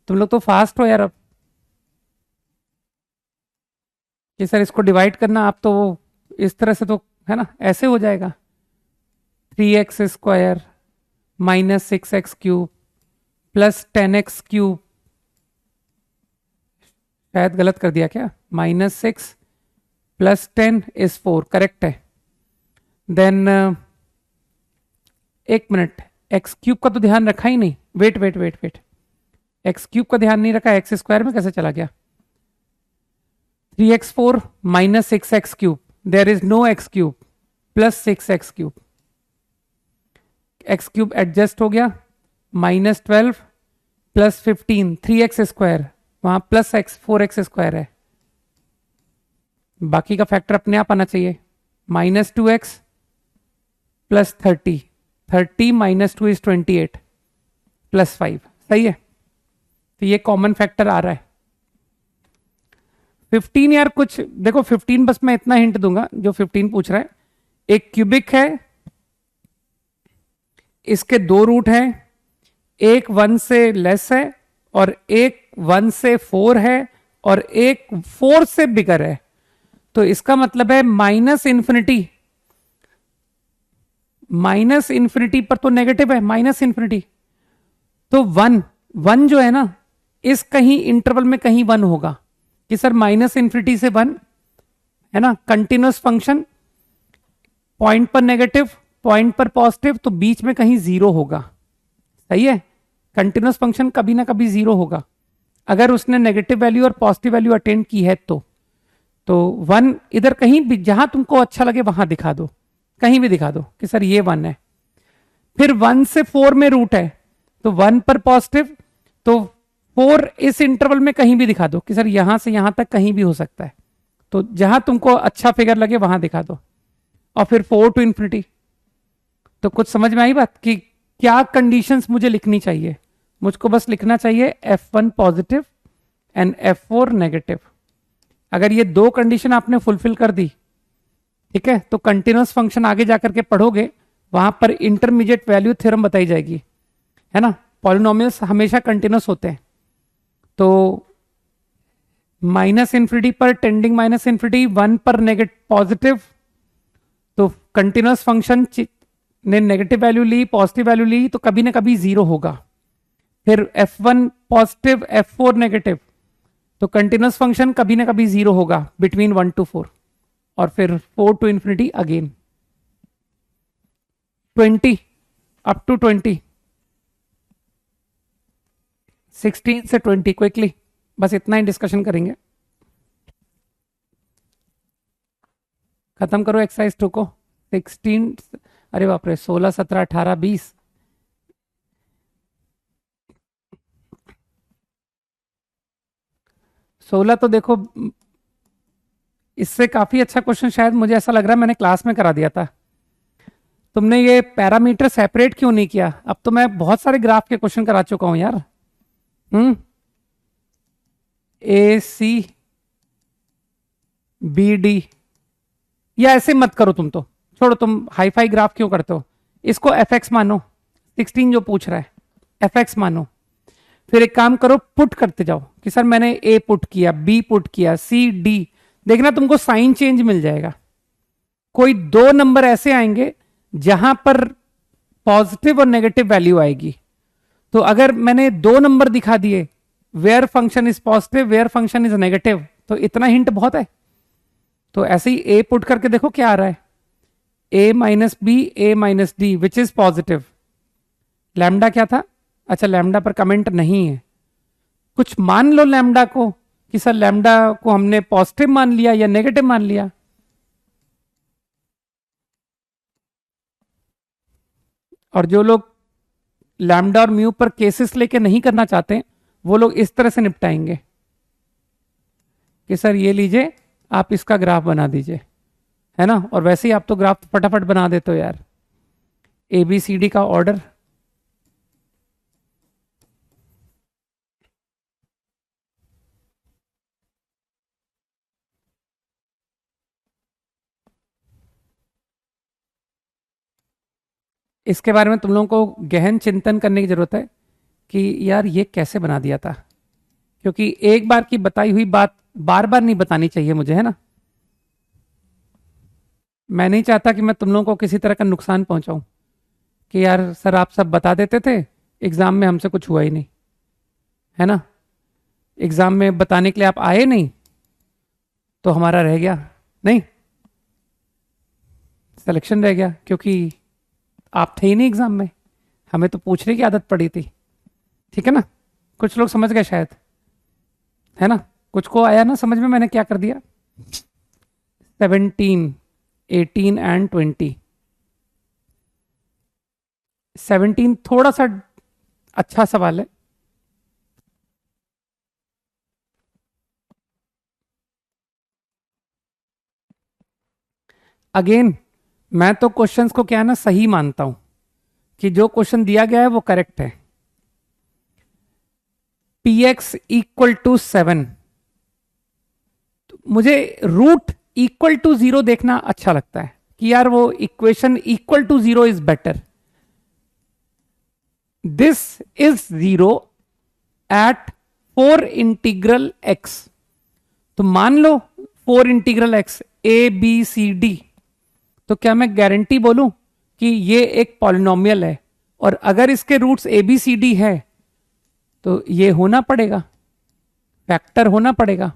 तुम लोग तो फास्ट हो यार अब, कि सर इसको डिवाइड करना, आप तो वो इस तरह से तो है ना, ऐसे हो जाएगा 3x square minus 6x cube plus 10x cube, शायद गलत कर दिया क्या, -6 प्लस 10 इज 4, करेक्ट है। देन एक मिनट, एक्स क्यूब का तो ध्यान रखा ही नहीं, wait wait wait wait, x cube का ध्यान नहीं रखा, एक्स स्क्वायर में कैसे चला गया, 3x4 minus 6x cube, there is no x cube plus 6x cube, x cube adjust हो गया, -12 प्लस 15 3x स्क्वायर, वहां प्लस x 4x स्क्वायर है, बाकी का फैक्टर अपने आप आना चाहिए, -2x plus 30 minus 2 is 28 plus 5, सही है, तो ये कॉमन फैक्टर आ रहा है। 15 यार कुछ देखो, 15 बस मैं इतना हिंट दूंगा, जो 15 पूछ रहा है, एक क्यूबिक है, इसके दो रूट हैं, एक 1 से लेस है और एक 1 से 4 है और एक 4 से बिगर है, तो इसका मतलब है माइनस इन्फिनिटी पर तो नेगेटिव है, माइनस इन्फिनिटी, तो 1 जो है ना, इस कहीं इंटरवल में कहीं 1 होगा, कि सर -इन्फिनिटी से 1 है ना, कंटिन्यूस फंक्शन, पॉइंट पर नेगेटिव पॉइंट पर पॉजिटिव, तो बीच में कहीं 0 होगा, सही है, कंटिन्यूस फंक्शन कभी ना कभी जीरो होगा अगर उसने नेगेटिव वैल्यू और पॉजिटिव वैल्यू अटेंड की है तो वन इधर कहीं भी जहां तुमको अच्छा लगे वहां दिखा दो, कहीं भी दिखा दो कि सर ये वन है। फिर वन से फोर में रूट है तो वन पर पॉजिटिव, तो फोर इस इंटरवल में कहीं भी दिखा दो कि सर यहां से यहां तक कहीं भी हो सकता है, तो जहां तुमको अच्छा फिगर लगे वहां दिखा दो। और फिर फोर टू इंफिनिटी। तो कुछ समझ में आई बात कि क्या कंडीशंस मुझे लिखनी चाहिए? मुझको बस लिखना चाहिए F1 positive and F4 negative. अगर ये दो कंडीशन आपने फुलफिल कर दी, ठीक है, तो कंटिन्यूस फंक्शन आगे जाकर के पढ़ोगे, वहां पर इंटरमीडिएट वैल्यू थ्योरम बताई जाएगी, है ना। पॉलिनोमियल्स हमेशा कंटिन्यूस होते हैं, तो माइनस इन्फिनिटी पर टेंडिंग माइनस इन्फिनिटी, वन पर नेगेटिव पॉजिटिव, तो कंटिन्यूस फंक्शन ने नेगेटिव वैल्यू ली, पॉजिटिव वैल्यू ली, तो कभी ना कभी जीरो होगा। फिर F1 पॉजिटिव F4 नेगेटिव, तो कंटिन्यूस फंक्शन कभी ना कभी जीरो होगा बिटवीन 1 to 4, और फिर 4 to infinity again. 20 up to 20, 16 से 20 क्विकली, बस इतना ही डिस्कशन करेंगे। खत्म करो एक्सरसाइज 2 को। 16, अरे बाप रे, 16 17 18 20, सोलह तो देखो, इससे काफी अच्छा क्वेश्चन शायद मुझे ऐसा लग रहा है मैंने क्लास में करा दिया था। तुमने ये पैरामीटर सेपरेट क्यों नहीं किया? अब तो मैं बहुत सारे ग्राफ के क्वेश्चन करा चुका हूं यार। ए सी बी डी, या ऐसे मत करो, तुम तो छोड़ो, तुम हाई फाई ग्राफ क्यों करते हो? इसको एफ एक्स मानो, 16 जो पूछ रहा है एफ एक्स मानो। फिर एक काम करो, पुट करते जाओ कि सर मैंने ए पुट किया, बी पुट किया, सी डी, देखना तुमको साइन चेंज मिल जाएगा। कोई दो नंबर ऐसे आएंगे जहां पर पॉजिटिव और नेगेटिव वैल्यू आएगी, तो अगर मैंने दो नंबर दिखा दिए, where function is positive where function is negative, तो इतना हिंट बहुत है। तो ऐसे ही ए पुट करके देखो क्या आ रहा है, a minus b a minus d which is positive. Lambda क्या था? अच्छा, लैम्डा पर कमेंट नहीं है, कुछ मान लो लैम्डा को कि सर लैम्डा को हमने पॉजिटिव मान लिया या नेगेटिव मान लिया। और जो लोग लैम्डा और म्यू पर केसेस लेके नहीं करना चाहते, वो लोग इस तरह से निपटाएंगे कि सर ये लीजिए, आप इसका ग्राफ बना दीजिए, है ना। और वैसे ही आप तो ग्राफ फटाफट बना देते हो यार। ए बी सी डी का ऑर्डर, इसके बारे में तुम लोगों को गहन चिंतन करने की जरूरत है कि यार ये कैसे बना दिया था, क्योंकि एक बार की बताई हुई बात बार बार नहीं बतानी चाहिए मुझे, है ना। मैं नहीं चाहता कि मैं तुम लोगों को किसी तरह का नुकसान पहुंचाऊं कि यार सर आप सब बता देते थे, एग्जाम में हमसे कुछ हुआ ही नहीं, है ना। एग्जाम में बताने के लिए आप आए नहीं, तो हमारा रह गया नहीं, सिलेक्शन रह गया, क्योंकि आप थे ही नहीं एग्जाम में, हमें तो पूछने की आदत पड़ी थी। ठीक है ना, कुछ लोग समझ गए शायद, है ना। कुछ को आया ना समझ में मैंने क्या कर दिया। 17, 18 एंड 20। 17 थोड़ा सा अच्छा सवाल है। अगेन मैं तो क्वेश्चंस को क्या है ना सही मानता हूं कि जो क्वेश्चन दिया गया है वो करेक्ट है। px इक्वल टू 7, मुझे रूट इक्वल टू 0 देखना अच्छा लगता है कि यार वो equation equal to 0 is better. This is 0 at 4 integral x, तो मान लो 4 integral x a b c d, तो क्या मैं गारंटी बोलूं कि ये एक पॉलिनोमियल है, और अगर इसके roots A B C D है तो ये होना पड़ेगा, फैक्टर होना पड़ेगा।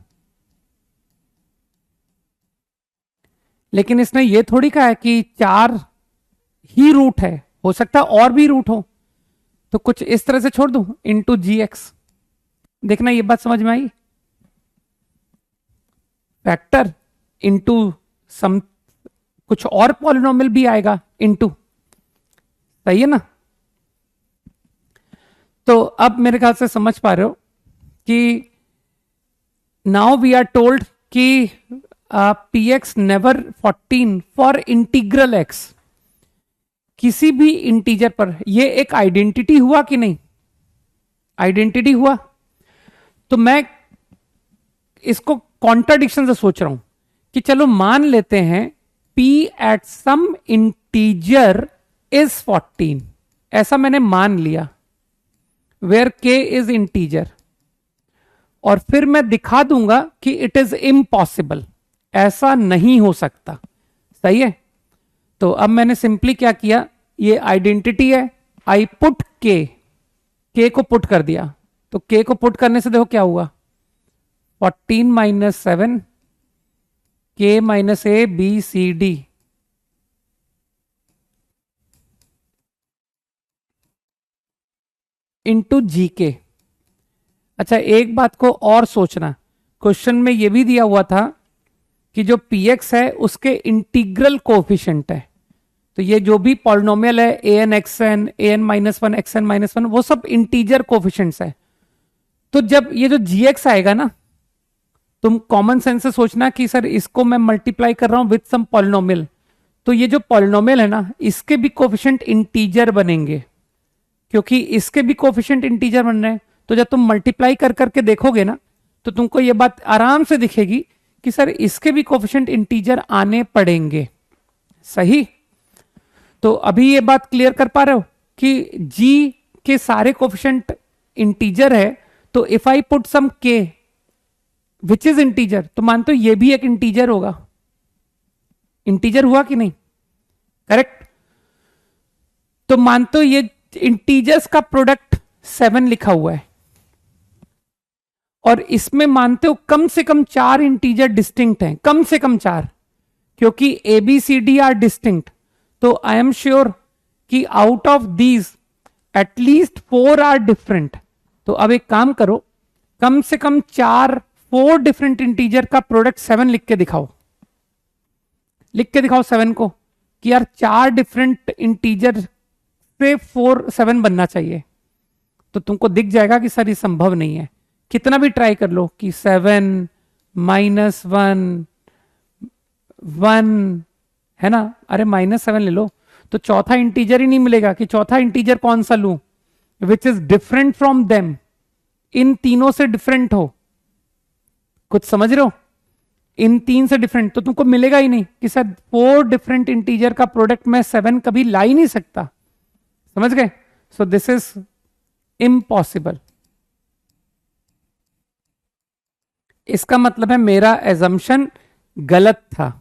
लेकिन इसने ये थोड़ी कहा है कि 4 ही रूट है, हो सकता है और भी रूट हो, तो कुछ इस तरह से छोड़ दूं, इंटू जी एक्स। देखना ये बात समझ में आई, फैक्टर इंटू सम कुछ और पॉलिनोमियल भी आएगा इंटू, सही है ना। तो अब मेरे ख्याल से समझ पा रहे हो कि नाउ वी आर टोल्ड कि P x never 14 for integral x, किसी भी इंटीजर पर। ये एक आइडेंटिटी हुआ कि नहीं, आइडेंटिटी हुआ। तो मैं इसको कॉन्ट्राडिक्शन से सोच रहा हूं कि चलो मान लेते हैं p at some integer is 14, ऐसा मैंने मान लिया, वेयर k इज इंटीजर, और फिर मैं दिखा दूंगा कि इट इज इम्पॉसिबल, ऐसा नहीं हो सकता, सही है। तो अब मैंने सिंपली क्या किया, ये आइडेंटिटी है, आई पुट के को पुट कर दिया। तो के को पुट करने से देखो क्या हुआ, 14 माइनस 7 के minus a B C d, into g के। अच्छा एक बात को और सोचना, क्वेश्चन में यह भी दिया हुआ था कि जो पी एक्स है उसके इंटीग्रल कोफिशिएंट है। तो ये जो भी पॉलिनोमियल है a n x n, a n minus one, x n minus one, वो सब इंटीजर कोफिशिएंट्स है। तो जब ये जो जी एक्स आएगा ना, तुम कॉमन सेंस से सोचना कि सर इसको मैं मल्टीप्लाई कर रहा हूं विथ सम पॉलिनोमियल, तो ये जो पॉलिनोमियल है ना, इसके भी कोफिशिएंट इंटीजर बनेंगे, क्योंकि इसके भी कोफिशिएंट इंटीजर बन रहे हैं। तो जब तुम मल्टीप्लाई कर करके देखोगे ना, तो तुमको ये बात आराम से दिखेगी कि सर इसके भी कोफिशिएंट इंटीजर आने पड़ेंगे, सही। तो अभी ये बात क्लियर कर पा रहे हो कि जी के सारे कोफिशिएंट इंटीजर है, तो इफ आई पुट सम के विच इज इंटीजर, तो मानते हो ये भी एक इंटीजर होगा। इंटीजर हुआ कि नहीं, करेक्ट। तो मानते हो ये इंटीजर्स का प्रोडक्ट 7 लिखा हुआ है, और इसमें मानते हो कम से कम 4 इंटीजर डिस्टिंक्ट हैं, कम से कम 4, क्योंकि A B C D are distinct. तो आई एम श्योर कि आउट ऑफ दीज एटलीस्ट 4 आर डिफरेंट। तो अब एक काम करो, कम से कम 4 डिफरेंट इंटीजर का प्रोडक्ट 7 लिख के दिखाओ, लिख के दिखाओ 7 को कि यार 4 डिफरेंट इंटीजर से 7 बनना चाहिए। तो तुमको दिख जाएगा कि सर ये संभव नहीं है, कितना भी ट्राई कर लो कि 7 माइनस 1 1 है ना, अरे -7 ले लो, तो चौथा इंटीजर ही नहीं मिलेगा कि चौथा इंटीजर कौन सा लूं which is different from them, इन तीनों से डिफरेंट हो। कुछ समझ रहे हो, इन 3 से डिफरेंट, तो तुमको मिलेगा ही नहीं कि सर 4 डिफरेंट इंटीजर का प्रोडक्ट मैं 7 कभी ला ही नहीं सकता, समझ गए। So this is impossible. इसका मतलब है मेरा एजम्पशन गलत था।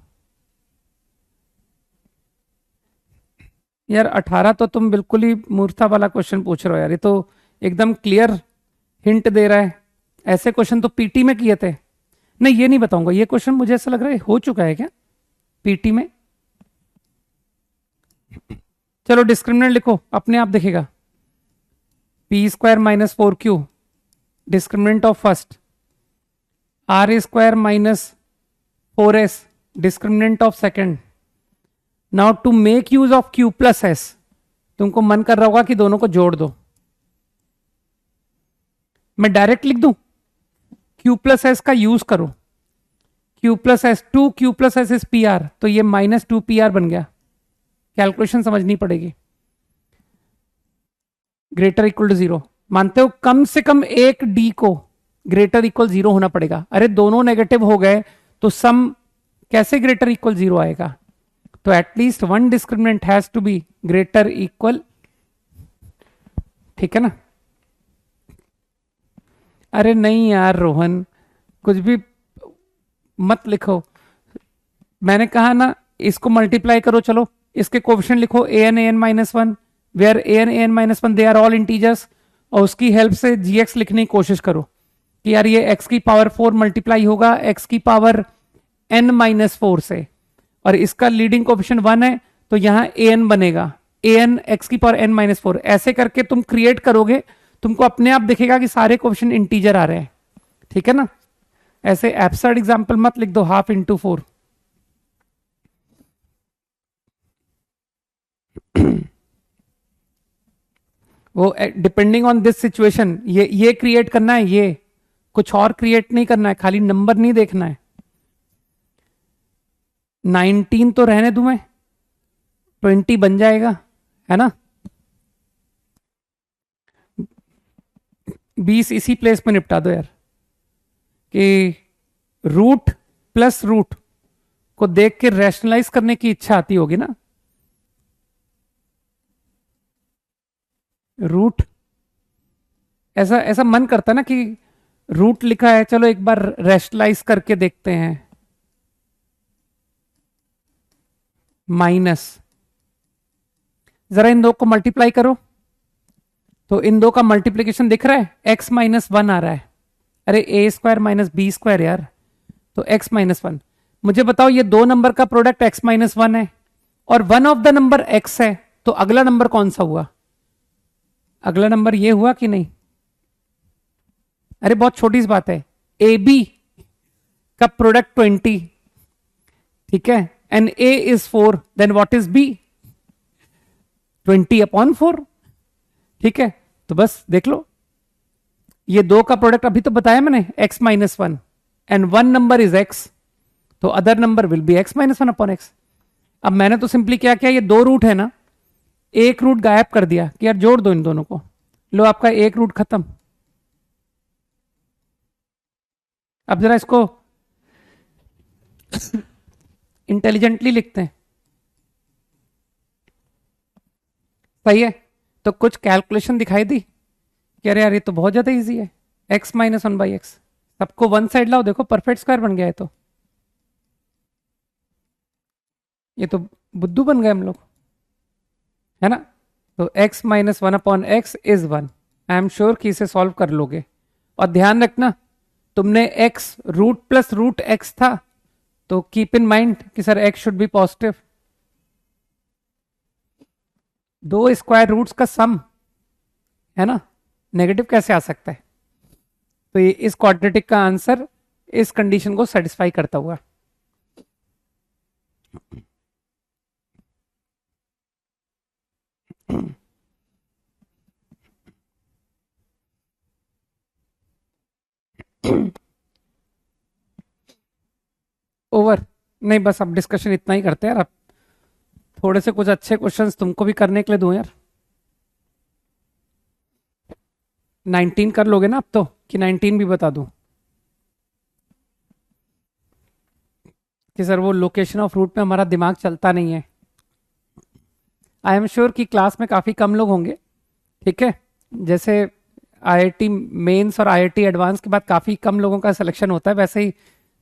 यार 18 तो तुम बिल्कुल ही मूर्खता वाला क्वेश्चन पूछ रहे हो यार, ये तो एकदम क्लियर हिंट दे रहा है। ऐसे क्वेश्चन तो पीटी में किए थे। नहीं ये नहीं बताऊंगा, ये क्वेश्चन मुझे ऐसा लग रहा है हो चुका है क्या पीटी में। चलो डिस्क्रिमिनेंट लिखो, अपने आप दिखेगा। P square minus 4q discriminant of first, r square minus 4s discriminant of second. Now to make use of q plus s, तुमको मन कर रहा होगा कि दोनों को जोड़ दो। मैं डायरेक्ट लिख दूं, q प्लस एस का यूज करो, q plus S 2q plus S is P R, तो ये -2pr बन गया। कैलकुलेशन समझनी पड़ेगी। ग्रेटर इक्वल टू 0 मानते हो, कम से कम एक d को ग्रेटर इक्वल 0 होना पड़ेगा। अरे दोनों नेगेटिव हो गए तो सम कैसे ग्रेटर इक्वल 0 आएगा। तो at least one discriminant has to be greater equal, ठीक है ना। अरे नहीं यार रोहन, कुछ भी मत लिखो, मैंने कहा ना इसको मल्टीप्लाई करो। चलो इसके कोफिशिएंट लिखो, an minus 1 where an minus 1 they are all integers, और उसकी हेल्प से gx लिखने की कोशिश करो कि यार ये x की पावर 4 मल्टीप्लाई होगा x की पावर n माइनस 4 से, और इसका लीडिंग कोफिशिएंट 1 है तो यहां an बनेगा, ए एन एक्स की पावर एन माइनस 4, ऐसे करके तुम क्रिएट करोगे, तुमको अपने आप दिखेगा कि सारे क्वेश्चन इंटीजर आ रहे हैं, ठीक है ना। ऐसे एब्सर्ड एग्जाम्पल मत लिख दो, हाफ इंटू 4। वो डिपेंडिंग ऑन दिस सिचुएशन ये क्रिएट करना है, ये कुछ और क्रिएट नहीं करना है, खाली नंबर नहीं देखना है। 19 तो रहने दूं मैं, 20 बन जाएगा, है ना। 20 इसी प्लेस में निपटा दो यार, कि रूट प्लस रूट को देख के रैशनलाइज करने की इच्छा आती होगी ना। रूट ऐसा ऐसा मन करता ना कि रूट लिखा है, चलो एक बार रैशनलाइज करके देखते हैं। माइनस, जरा इन दो को मल्टीप्लाई करो, तो इन दो का मल्टीप्लीकेशन दिख रहा है, एक्स माइनस 1 आ रहा है। अरे ए स्क्वायर माइनस बी स्क्वायर यार, तो एक्स माइनस 1। मुझे बताओ ये दो नंबर का प्रोडक्ट एक्स माइनस 1 है और one of the number x है, तो अगला नंबर कौन सा हुआ? अगला नंबर ये हुआ कि नहीं? अरे बहुत छोटी सी बात है, ए बी का प्रोडक्ट 20, ठीक है, and A is 4, then what is B? 20/4, ठीक है। तो बस देख लो, ये दो का प्रोडक्ट अभी तो बताया मैंने, x minus 1, and one number is x, तो other number will be x minus 1/x। अब मैंने तो सिंपली क्या किया, ये दो रूट है ना, एक रूट गायब कर दिया कि यार जोड़ दो इन दोनों को, लो आपका एक रूट खत्म। अब जरा इसको इंटेलिजेंटली लिखते हैं, सही है। तो कुछ कैलकुलेशन दिखाई दी कि अरे यार ये तो बहुत ज्यादा इजी है, x माइनस 1/x, सबको वन साइड लाओ, देखो परफेक्ट स्क्वायर बन गया है। तो ये तो बुद्धू बन गए हम लोग, है ना। तो x minus 1/x is 1। I am sure कि इसे सॉल्व कर लोगे। और ध्यान रखना, तुमने x root plus root x था, तो कीप इन माइंड कि sir x should be positive. दो स्क्वायर रूट्स का सम, है ना, नेगेटिव कैसे आ सकता है? तो ये इस क्वाड्रेटिक का आंसर इस कंडीशन को सेटिस्फाई करता हुआ। ओवर नहीं, बस अब डिस्कशन इतना ही करते हैं यार। अब थोड़े से कुछ अच्छे क्वेश्चंस तुमको भी करने के लिए दूं यार। 19 कर लोगे ना अब तो, कि 19 भी बता दूं कि सर वो लोकेशन ऑफ रूट में हमारा दिमाग चलता नहीं है। आई एम श्योर कि क्लास में काफी कम लोग होंगे, ठीक है। जैसे आईआईटी मेंस और आईआईटी एडवांस के बाद काफी कम लोगों का सिलेक्शन होता है, वैसे ही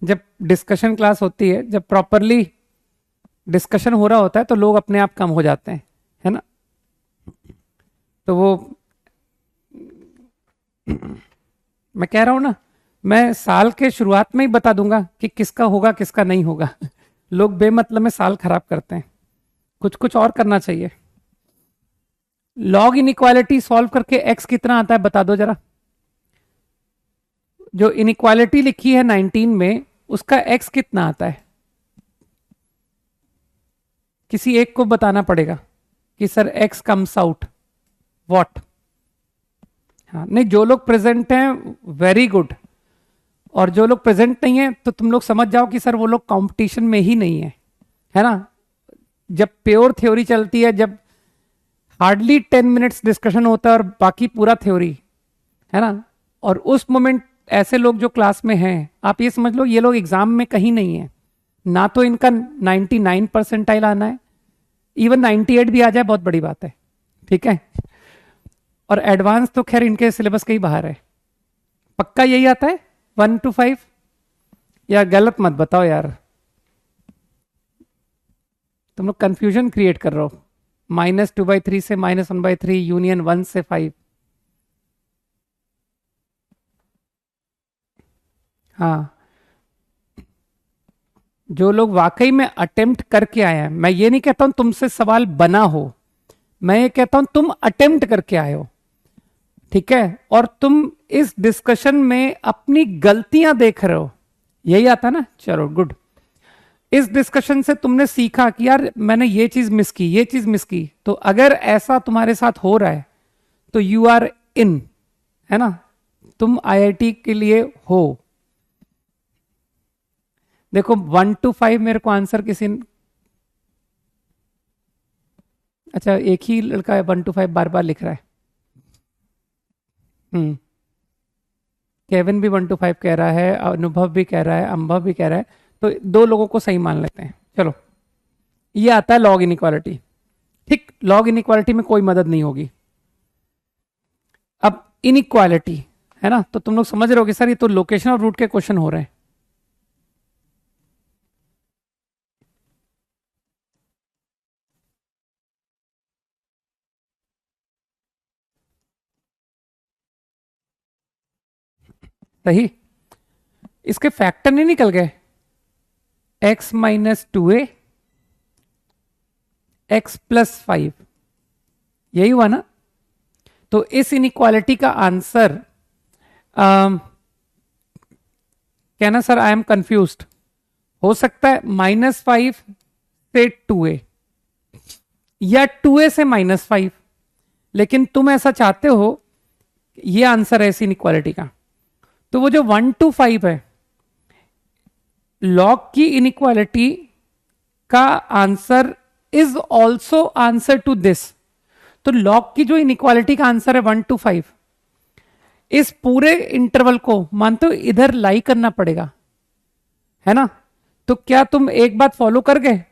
जब डिस्कशन क्लास होती है, जब प्रॉपरली डिस्कशन हो रहा होता है, तो लोग अपने आप कम हो जाते हैं, है ना। तो वो मैं कह रहा हूं ना, मैं साल के शुरुआत में ही बता दूंगा कि किसका होगा किसका नहीं होगा। लोग बेमतलब में साल खराब करते हैं, कुछ कुछ और करना चाहिए। लॉग इनइक्वालिटी सॉल्व करके एक्स कितना आता है बता दो जरा। जो इनइक्वालिटी लिखी है 19 में, उसका एक्स कितना आता है? किसी एक को बताना पड़ेगा कि sir x comes out what. हाँ नहीं, जो लोग प्रेजेंट हैं वेरी गुड, और जो लोग प्रेजेंट नहीं है तो तुम लोग समझ जाओ कि सर वो लोग कंपटीशन में ही नहीं है ना। जब प्योर थ्योरी चलती है, जब हार्डली 10 मिनट्स डिस्कशन होता है और बाकी पूरा थ्योरी, है ना, और उस मोमेंट ऐसे लोग जो क्लास में हैं, आप ये समझ लो ये लोग एग्जाम में कहीं नहीं है ना। तो इनका 99 परसेंटाइल आना है, इवन 98 भी आ जाए बहुत बड़ी बात है, ठीक है। और एडवांस तो खैर इनके सिलेबस के ही बाहर है। पक्का यही आता है 1 to 5, या गलत मत बताओ यार, तुम लोग कंफ्यूजन क्रिएट कर रहे हो। -2/3 से -1/3, यूनियन 1 से 5। हाँ, जो लोग वाकई में अटेम्प्ट करके आए हैं, मैं ये नहीं कहता हूं तुमसे सवाल बना हो, मैं ये कहता हूं तुम अटेम्प्ट करके आए हो, ठीक है, और तुम इस डिस्कशन में अपनी गलतियां देख रहे हो, यही आता ना, चलो गुड। इस डिस्कशन से तुमने सीखा कि यार मैंने ये चीज मिस की, ये चीज मिस की, तो अगर ऐसा तुम्हारे साथ हो रहा है तो यू आर इन, है ना, तुम आईआईटी के लिए हो। देखो 1 to 5 मेरे को आंसर किसी अच्छा एक ही लड़का है 1 to 5 बार बार लिख रहा है। हम्म। केविन भी 1 to 5 कह रहा है, अनुभव भी कह रहा है, अम्भव भी कह रहा है, तो दो लोगों को सही मान लेते हैं, चलो। ये आता है लॉग इनइक्वालिटी। ठीक, लॉग इनइक्वालिटी में कोई मदद नहीं होगी। अब इनइक्वालिटी, है ना, तो तुम लोग समझ रहे हो कि सर ये तो लोकेशन और रूट के क्वेश्चन हो रहे हैं। सही, इसके फैक्टर नहीं निकल गए, x-2a x+5, यही हुआ ना। तो इस इनइक्वालिटी का आंसर कहना सर आई एम कंफ्यूज, हो सकता है -5 से 2a या 2a से -5, लेकिन तुम ऐसा चाहते हो, ये आंसर है इस इनइक्वालिटी का। तो वो जो 1 to 5 है, लॉग की इनइक्वालिटी का answer is also answer to this. तो लॉग की जो इनइक्वालिटी का आंसर है 1 to 5, इस पूरे इंटरवल को मानते हो इधर लाई करना पड़ेगा, है ना। तो क्या तुम एक बात फॉलो कर गए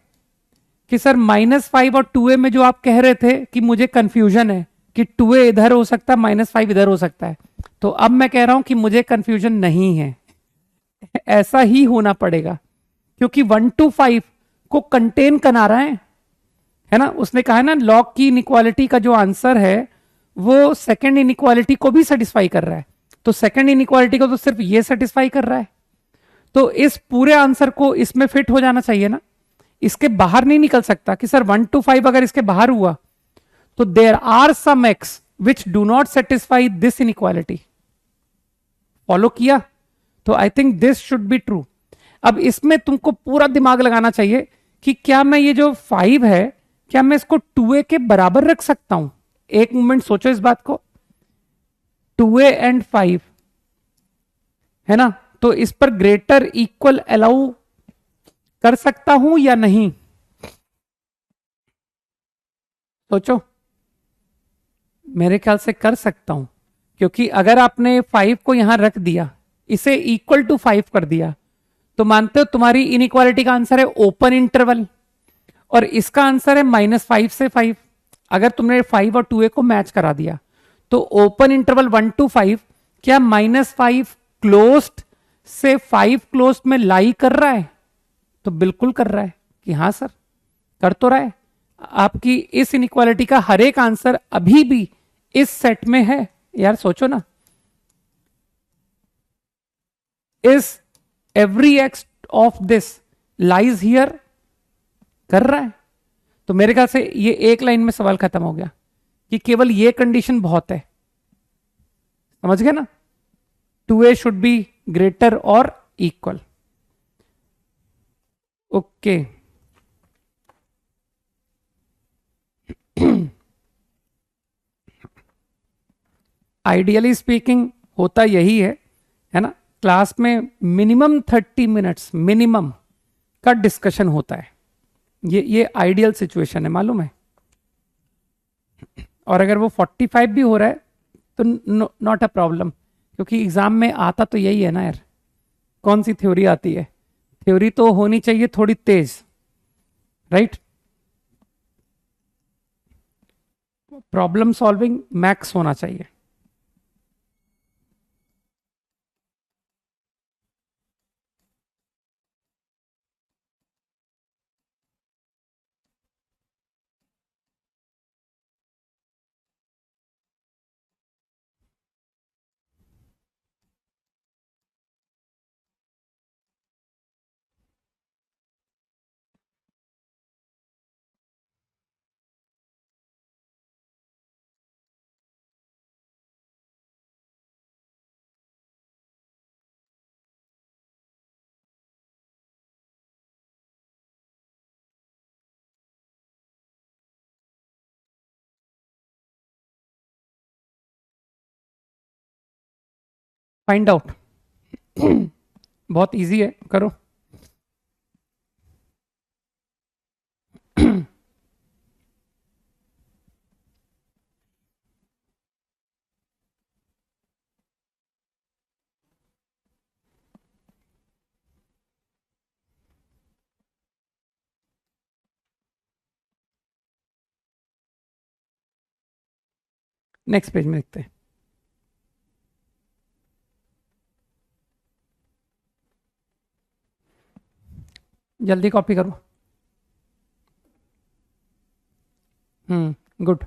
कि सर -5 और 2a में जो आप कह रहे थे कि मुझे कंफ्यूजन है कि 2a इधर हो सकता है, -5 इधर हो सकता है, तो अब मैं कह रहा हूं कि मुझे कंफ्यूजन नहीं है, ऐसा ही होना पड़ेगा, क्योंकि 1 to 5 को कंटेन करा रहा है ना। उसने कहा है ना लॉग की इनइक्वालिटी का जो आंसर है वो सेकंड इनइक्वालिटी को भी सेटिस्फाई कर रहा है, तो सेकंड इनइक्वालिटी को तो सिर्फ ये सेटिस्फाई कर रहा है, तो इस पूरे आंसर को इसमें फिट हो जाना चाहिए ना, इसके बाहर नहीं निकल सकता कि सर 1 to 5 अगर इसके बाहर हुआ तो there are some x which do not satisfy this inequality. Follow किया, तो I think this should be true. अब इसमें तुमको पूरा दिमाग लगाना चाहिए कि क्या मैं ये जो 5 है, क्या मैं इसको 2a के बराबर रख सकता हूं। एक मोमेंट सोचो इस बात को, 2a एंड 5, है ना, तो इस पर ग्रेटर इक्वल अलाउ कर सकता हूं या नहीं, सोचो। मेरे ख्याल से कर सकता हूं, क्योंकि अगर आपने 5 को यहां रख दिया, इसे इक्वल टू 5 कर दिया, तो मानते हो तुम्हारी इनइक्वालिटी का आंसर है ओपन इंटरवल, और इसका आंसर है -5 से 5। अगर तुमने 5 और 2a को मैच करा दिया, तो ओपन इंटरवल 1 to 5 क्या -5 क्लोज्ड से 5 क्लोज्ड में लाई कर रहा है, तो बिल्कुल कर रहा है कि हाँ सर कर तो रहा है। आपकी इस इनइक्वालिटी का हर एक आंसर अभी भी इस सेट में है, यार सोचो ना, इस every x of this lies here, कर रहा है। तो मेरे ख्याल से ये एक लाइन में सवाल खत्म हो गया कि केवल ये कंडीशन बहुत है, समझ गए ना, 2a शुड बी ग्रेटर और इक्वल। ओके आइडियली स्पीकिंग होता यही है ना, क्लास में मिनिमम 30 मिनट्स मिनिमम का डिस्कशन होता है, ये आइडियल सिचुएशन है, मालूम है। और अगर वो 45 भी हो रहा है तो नॉट अ प्रॉब्लम, क्योंकि एग्जाम में आता तो यही है ना यार, कौन सी थ्योरी आती है, थ्योरी तो होनी चाहिए थोड़ी तेज, राइट। प्रॉब्लम सॉल्विंग मैक्स होना चाहिए। Find out. बहुत इजी है, करो। नेक्स्ट पेज में लिखते हैं। जल्दी कॉपी करो। गुड।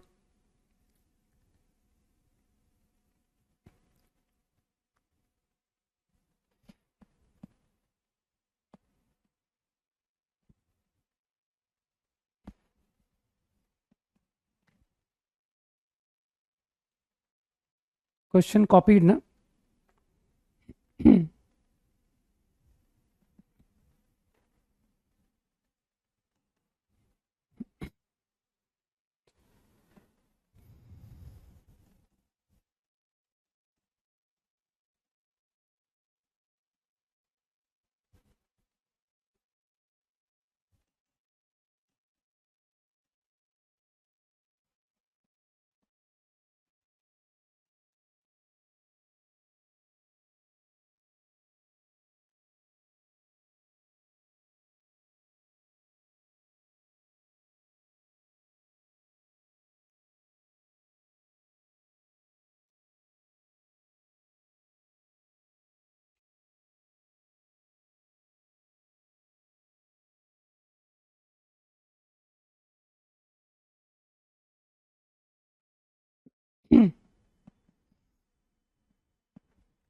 क्वेश्चन कॉपीड ना।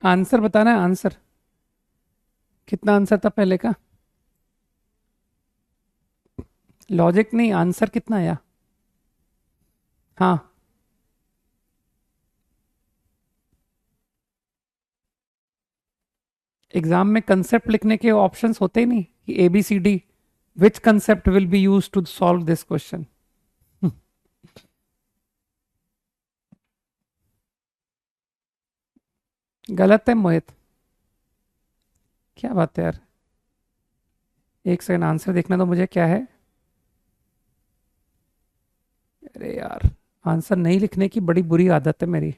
आंसर बताना है, आंसर कितना आंसर था पहले का। लॉजिक नहीं, आंसर कितना आया। हाँ, एग्जाम में कंसेप्ट लिखने के ऑप्शंस होते ही नहीं कि A B C D, which concept will be use to solve this question. गलत है मोहित, क्या बात है यार। एक सेकंड, आंसर देखना तो मुझे क्या है। अरे यार, आंसर नहीं लिखने की बड़ी बुरी आदत है मेरी।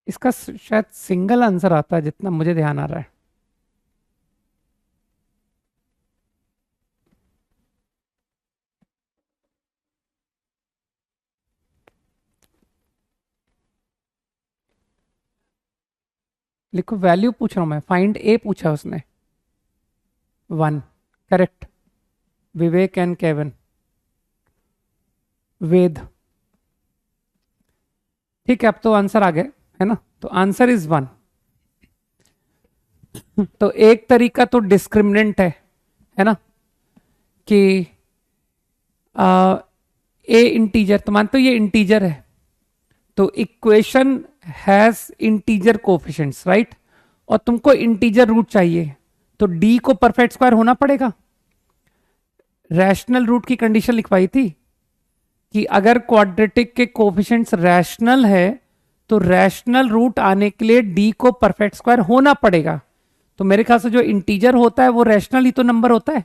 इसका शायद सिंगल आंसर आता है जितना मुझे ध्यान आ रहा है। लिखो, वैल्यू पूछ रहा हूं मैं, फाइंड ए पूछा उसने। 1 करेक्ट। विवेक एंड केवन, वेद। ठीक है, अब तो आंसर आ गए है ना, तो आंसर इज 1। तो एक तरीका तो डिस्क्रिमिनेंट है ना, कि ए इंटीजर, तो मानते हो ये इंटीजर है, तो equation has integer coefficients right, और तुमको इंटीजर रूट चाहिए, तो डी को परफेक्ट स्क्वायर होना पड़ेगा। रैशनल रूट की कंडीशन लिखवाई थी कि अगर क्वाड्रेटिक के कोफिशिएंट्स रैशनल है तो रैशनल रूट आने के लिए डी को परफेक्ट स्क्वायर होना पड़ेगा। तो मेरे ख्याल से जो इंटीजर होता है वो रैशनल ही तो नंबर होता है।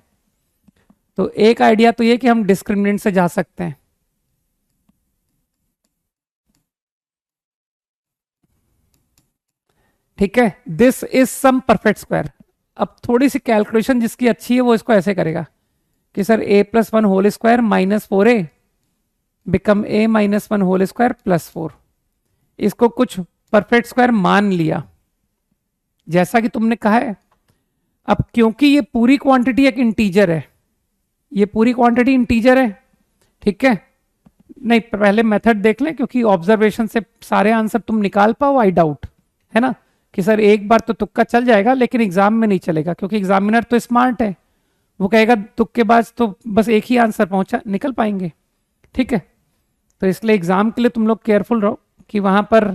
तो एक आइडिया तो ये कि हम डिस्क्रिमिनेंट से जा सकते हैं। ठीक है, this is some perfect square. अब थोड़ी सी कैलकुलेशन जिसकी अच्छी है वो इसको ऐसे करेगा कि sir a+1 whole square -4a become a-1 whole square +4। इसको कुछ परफेक्ट स्क्वायर मान लिया जैसा कि तुमने कहा है। अब क्योंकि ये पूरी क्वांटिटी एक इंटीजर है, ये पूरी क्वांटिटी इंटीजर है, ठीक है। नहीं, पहले मेथड देख लें, क्योंकि ऑब्जर्वेशन से सारे आंसर तुम निकाल पाओ, आई डाउट, है ना, कि सर एक बार तो तुक्का चल जाएगा लेकिन एग्जाम में नहीं चलेगा, क्योंकि एग्जामिनर तो स्मार्ट है, वो कहेगा तुक्केबाज तो बस एक ही आंसर पहुंचा, निकल पाएंगे। ठीक है, तो इसलिए एग्जाम के लिए तुम लोग केयरफुल रहो कि वहां पर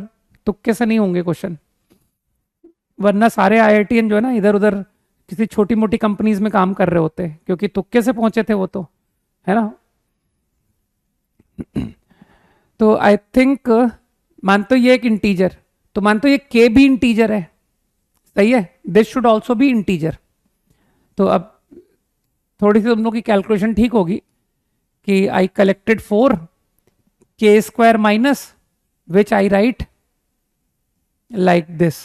तुक्के से नहीं होंगे क्वेश्चन, वरना सारे आईआईटीएन जो है ना इधर उधर किसी छोटी मोटी कंपनीज में काम कर रहे होते हैं, क्योंकि तुक्के से पहुंचे थे वो तो। है ना। तो आई थिंक मानते ये एक इंटीजर, तो मानते ये के भी इंटीजर है, सही है, this should also be integer. तो अब थोड़ी सी तुम लोग की कैलकुलेशन ठीक होगी कि आई कलेक्टेड 4 के square minus which I right like this.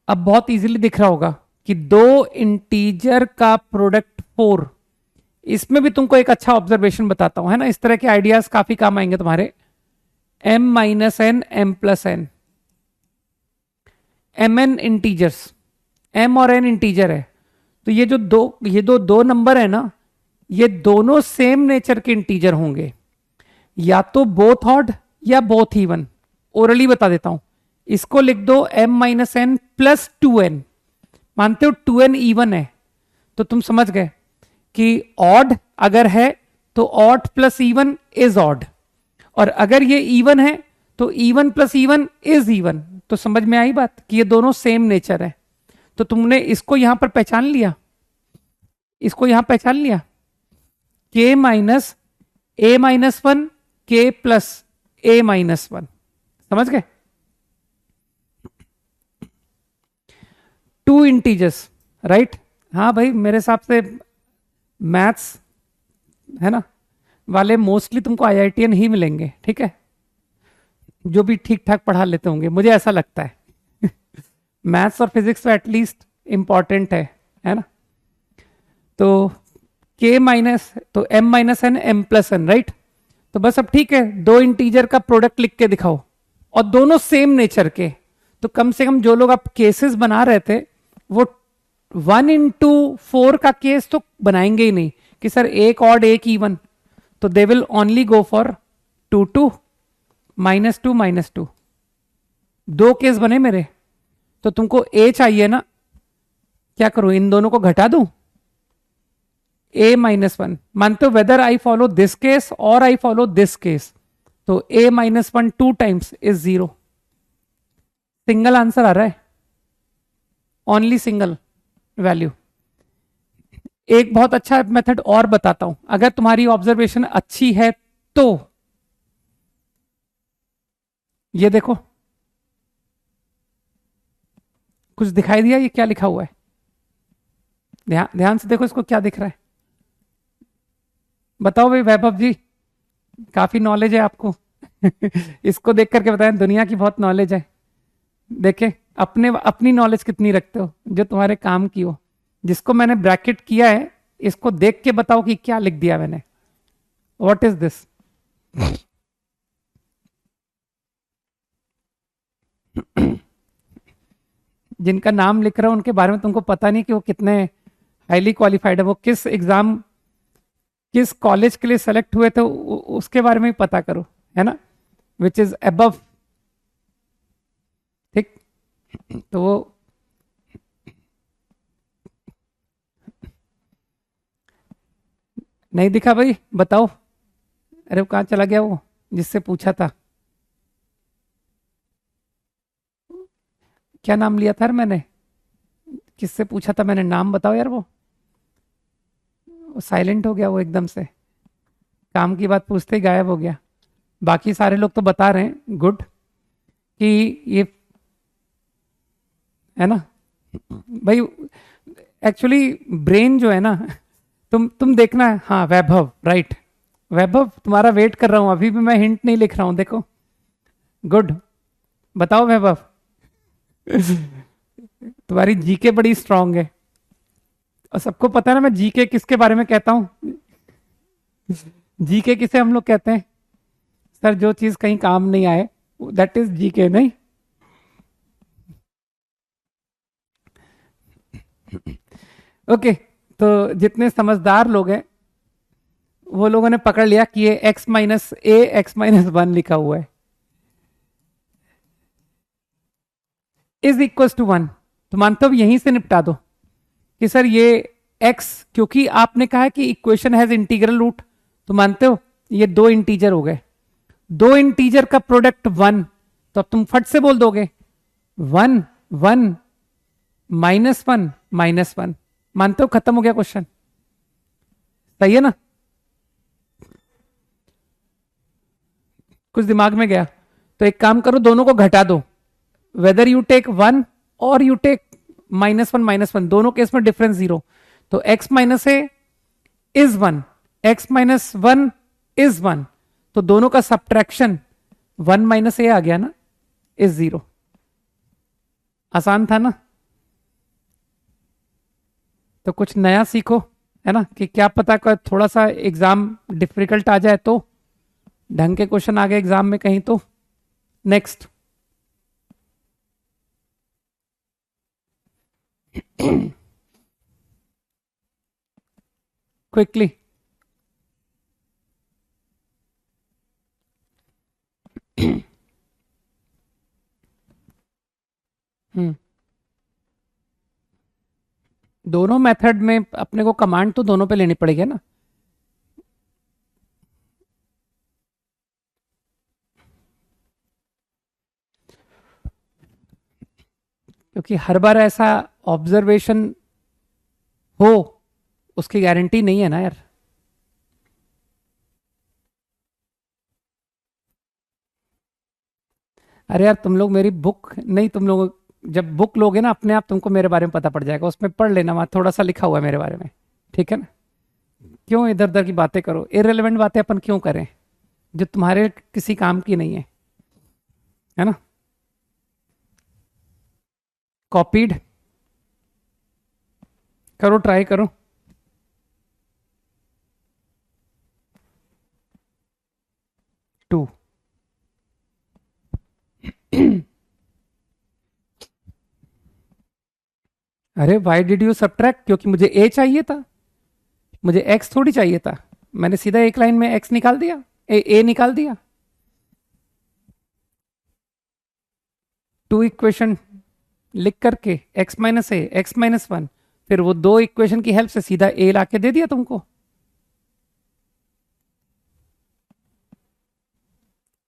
अब बहुत इजीली दिख रहा होगा कि दो इंटीजर का प्रोडक्ट 4, इसमें भी तुमको एक अच्छा ऑब्जर्वेशन बताता हूं, है ना, इस तरह के आइडियाज काफी काम आएंगे तुम्हारे। m minus n m plus n, m n integers, m और n इंटीजर है, तो ये जो दो नंबर है ना, ये दोनों सेम नेचर के इंटीजर होंगे, या तो बोथ ऑड या बोथ इवन। ओरली बता देता हूं, इसको लिख दो m minus N plus 2n। मानते हो 2n इवन है, तो तुम समझ गए कि ऑड अगर है तो odd plus even is odd, और अगर ये इवन है तो even plus even is even. तो समझ में आई बात कि ये दोनों सेम नेचर है। तो तुमने इसको यहां पर पहचान लिया, इसको यहां पहचान लिया, k minus a minus one k plus a minus one, समझ गए। Two integers, right. हाँ भाई, मेरे हिसाब से मैथ्स है ना वाले मोस्टली तुमको आईआईटीएन ही मिलेंगे, ठीक है, जो भी ठीक ठाक पढ़ा लेते होंगे, मुझे ऐसा लगता है। मैथ्स और फिजिक्स तो एटलीस्ट इंपॉर्टेंट है ना। तो k माइनस, तो m minus n m plus n, right. तो बस अब ठीक है, दो इंटीजर का प्रोडक्ट लिख के दिखाओ और दोनों सेम नेचर के। तो कम से कम जो लोग आप केसेस बना रहे थे वो 1 into 4 का केस तो बनाएंगे ही नहीं कि सर एक ऑड एक इवन, तो they will only go for 2 2 minus 2 minus 2। दो केस बने मेरे, तो तुमको a चाहिए ना, क्या करूं, इन दोनों को घटा दूं, a माइनस वन। मानते हो whether I follow this case और आई फॉलो दिस केस, तो a minus one 2 times is 0। Single answer आ रहा है, ओनली सिंगल वैल्यू। एक बहुत अच्छा मेथड और बताता हूं, अगर तुम्हारी ऑब्जर्वेशन अच्छी है तो ये देखो, कुछ दिखाई दिया, ये क्या लिखा हुआ है, ध्यान से देखो इसको, क्या दिख रहा है बताओ भाई वैभव जी, काफी नॉलेज है आपको। इसको देख करके बताएं, दुनिया की बहुत नॉलेज है। देखे अपनी नॉलेज कितनी रखते हो जो तुम्हारे काम की हो। जिसको मैंने ब्रैकेट किया है इसको देख के बताओ कि क्या लिख दिया मैंने, व्हाट इज दिस। जिनका नाम लिख रहा हूं उनके बारे में तुमको पता नहीं कि वो कितने हाईली क्वालिफाइड है, वो किस एग्जाम किस कॉलेज के लिए सेलेक्ट हुए थे उसके बारे में पता करो, है ना, विच इज अबव, ठीक। तो वो नहीं दिखा भाई, बताओ, अरे वो कहां चला गया वो जिससे पूछा था, क्या नाम लिया था यार मैंने, किससे पूछा था मैंने, नाम बताओ यार। वो साइलेंट हो गया वो एकदम से, काम की बात पूछते ही गायब हो गया। बाकी सारे लोग तो बता रहे हैं गुड कि ये है ना भाई, एक्चुअली ब्रेन जो है ना, तुम देखना है, हाँ वैभव, राइट, वैभव तुम्हारा वेट कर रहा हूं, अभी भी मैं हिंट नहीं लिख रहा हूं, देखो गुड। बताओ वैभव। तुम्हारी जीके बड़ी स्ट्रांग है, और सबको पता है ना मैं जीके किसके बारे में कहता हूं। जीके किसे हम लोग कहते हैं सर, जो चीज कहीं काम नहीं आए, दैट इज जीके, नहीं। ओके, तो जितने समझदार लोग हैं वो लोगों ने पकड़ लिया कि ये x माइनस ए एक्स माइनस वन लिखा हुआ है, इज इक्वल टू 1। तो मानते हो यहीं से निपटा दो कि सर ये x, क्योंकि आपने कहा है कि इक्वेशन हैज इंटीग्रल रूट, तो मानते हो ये दो इंटीजर हो गए, दो इंटीजर का प्रोडक्ट 1, तो अब तुम फट से बोल दोगे 1 1 -1 -1, 1 -1 -1 -1 -1 -1 -1 -1 -1 -1 -1 -1 -1 -1 -1 -1 -1 -1 -1 -1 -1 -1 -1 -1 -1 -1 -1 -1 -1 -1 -1 -1 -1 -1 -1 -1 -1 -1 -1 मानते हो खत्म हो गया क्वेश्चन? सही है ना? कुछ दिमाग में गया? तो एक काम करो, दोनों को घटा दो, वेदर यू टेक वन और यू टेक माइनस वन, दोनों केस में डिफरेंस जीरो। तो x minus A is one, x minus one is one, तो दोनों का सब्ट्रैक्शन वन माइनस ए आ गया ना, इज जीरो। आसान था ना? तो कुछ नया सीखो, है ना, कि क्या पता का थोड़ा सा एग्जाम डिफिकल्ट आ जाए, तो ढंग के क्वेश्चन आ गए एग्जाम में कहीं तो। नेक्स्ट। क्विकली। हम्म। दोनों मेथड में अपने को कमांड तो दोनों पे लेनी पड़ेगी ना। क्योंकि हर बार ऐसा ऑब्जर्वेशन हो, उसकी गारंटी नहीं है ना यार। अरे यार तुम लोग मेरी बुक नहीं, तुम लोग जब बुक लोगे ना अपने आप तुमको मेरे बारे में पता पड़ जाएगा, उसमें पढ़ लेना, वहां थोड़ा सा लिखा हुआ है मेरे बारे में। ठीक है ना? क्यों इधर उधर की बातें करो, इररिलेवेंट बातें अपन क्यों करें जो तुम्हारे किसी काम की नहीं है ना? कॉपीड करो, ट्राई करो। टू। अरे वाई डिड यू सब्ट्रैक्ट? क्योंकि मुझे ए चाहिए था, मुझे एक्स थोड़ी चाहिए था। मैंने सीधा एक लाइन में एक्स निकाल दिया, ए निकाल दिया। टू इक्वेशन लिख करके एक्स माइनस ए, एक्स माइनस वन, फिर वो दो इक्वेशन की हेल्प से सीधा ए लाके दे दिया तुमको।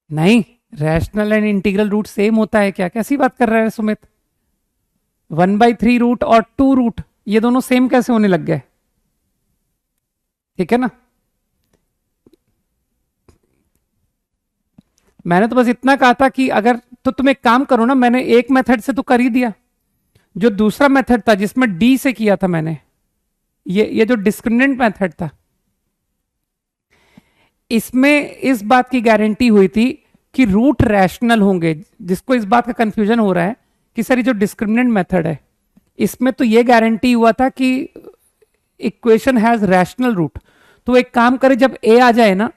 नहीं, rational and integral root same होता है क्या? कैसी बात कर रहा है Sumit? One by three root और टू रूट ये दोनों सेम कैसे होने लग गए? ठीक है ना? मैंने तो बस इतना कहा था कि अगर, तो तुम एक काम करो ना, मैंने एक मेथड से तो कर ही दिया, जो दूसरा मेथड था जिसमें डी से किया था मैंने, ये जो डिस्क्रिमिनेंट मेथड था, इसमें इस बात की गारंटी हुई थी कि रूट रैशनल होंगे। जिसको इस बात का कंफ्यूजन हो रहा है कि सर ये जो डिस्क्रिमिनेंट मेथड है, इसमें तो ये गारंटी हुआ था कि इक्वेशन हैज रैशनल रूट। तो एक काम करे, जब ए आ जाए ना,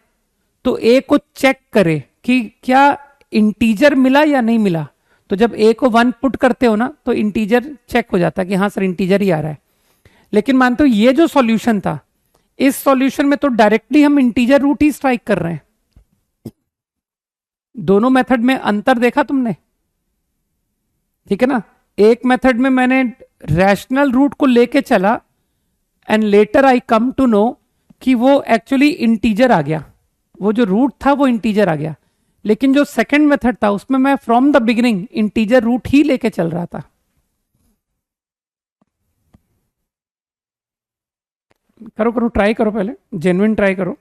तो ए को चेक करे कि क्या इंटीजर मिला या नहीं मिला। तो जब ए को वन पुट करते हो ना, तो इंटीजर चेक हो जाता है कि हाँ सर इंटीजर ही आ रहा है। लेकिन मानते हो ये जो सॉल्यूशन था, इस सॉल्यूशन में तो डायरेक्टली हम इंटीजर रूट ही स्ट्राइक कर रहे हैं। दोनों मेथड में अंतर देखा तुमने? ठीक है ना? एक मेथड में मैंने रैशनल रूट को लेके चला, and later I come to know कि वो एक्चुअली इंटीजर आ गया, वो जो रूट था वो इंटीजर आ गया। लेकिन जो सेकंड मेथड था उसमें मैं from the beginning integer root ही लेके चल रहा था। करो करो, ट्राई करो, पहले जेन्युइन ट्राई करो।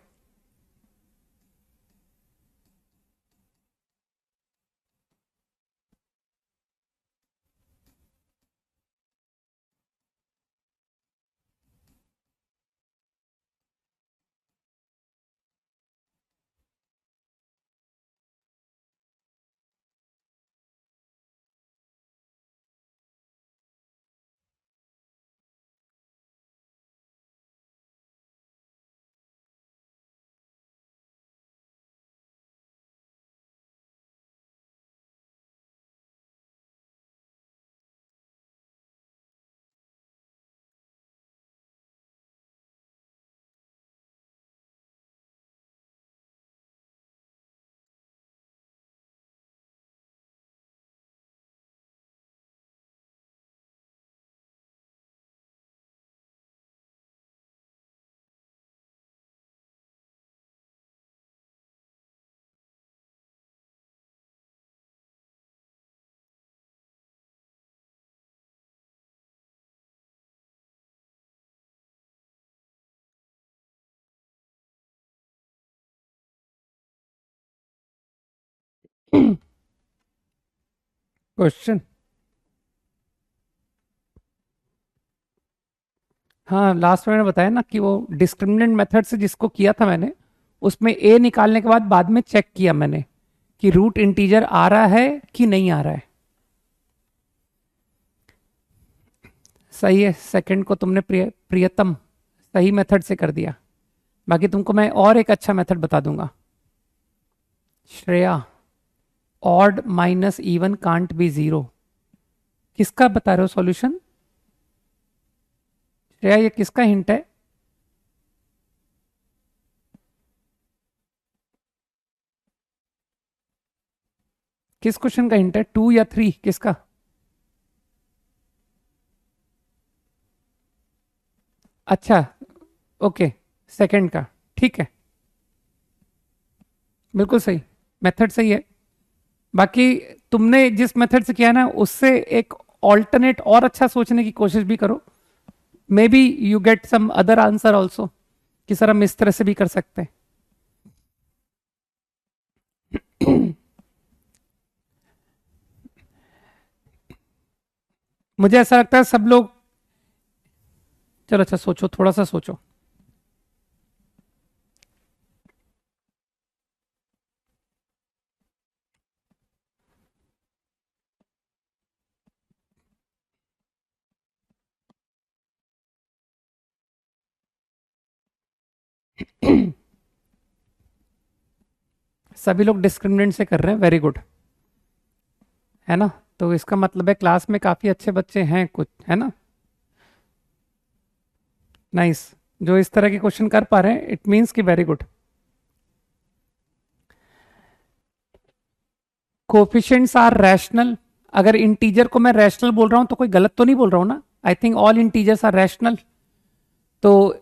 क्वेश्चन, हाँ लास्ट में मैंने बताया ना कि वो डिस्क्रिमिनेंट मेथड से जिसको किया था मैंने, उसमें ए निकालने के बाद में चेक किया मैंने कि रूट इंटीजर आ रहा है कि नहीं आ रहा है। सही है, सेकंड को तुमने प्रियतम सही मेथड से कर दिया। बाकी तुमको मैं और एक अच्छा मेथड बता दूंगा। Shreya, odd minus even can't be zero, किसका बता रहे हो सॉल्यूशन? श्रेया ये किसका हिंट है? किस क्वेश्चन का हिंट है, 2 या 3 किसका? अच्छा, ओके, सेकंड का, ठीक है, बिल्कुल सही, मेथड सही है। बाकी तुमने जिस मेथड से किया ना उससे एक ऑल्टरनेट और अच्छा सोचने की कोशिश भी करो, maybe you get some other answer also, कि सर हम इस तरह से भी कर सकते हैं। मुझे ऐसा लगता है सब लोग, चलो अच्छा सोचो, थोड़ा सा सोचो। सभी लोग डिस्क्रिमिनेंट से कर रहे हैं, वेरी गुड, है ना? तो इसका मतलब है क्लास में काफी अच्छे बच्चे हैं कुछ, है ना? नाइस, जो इस तरह के क्वेश्चन कर पा रहे हैं इट मीन्स कि very good. Coefficients are rational, अगर इंटीजर को मैं रैशनल बोल रहा हूं तो कोई गलत तो नहीं बोल रहा हूं ना? I think all integers are rational. तो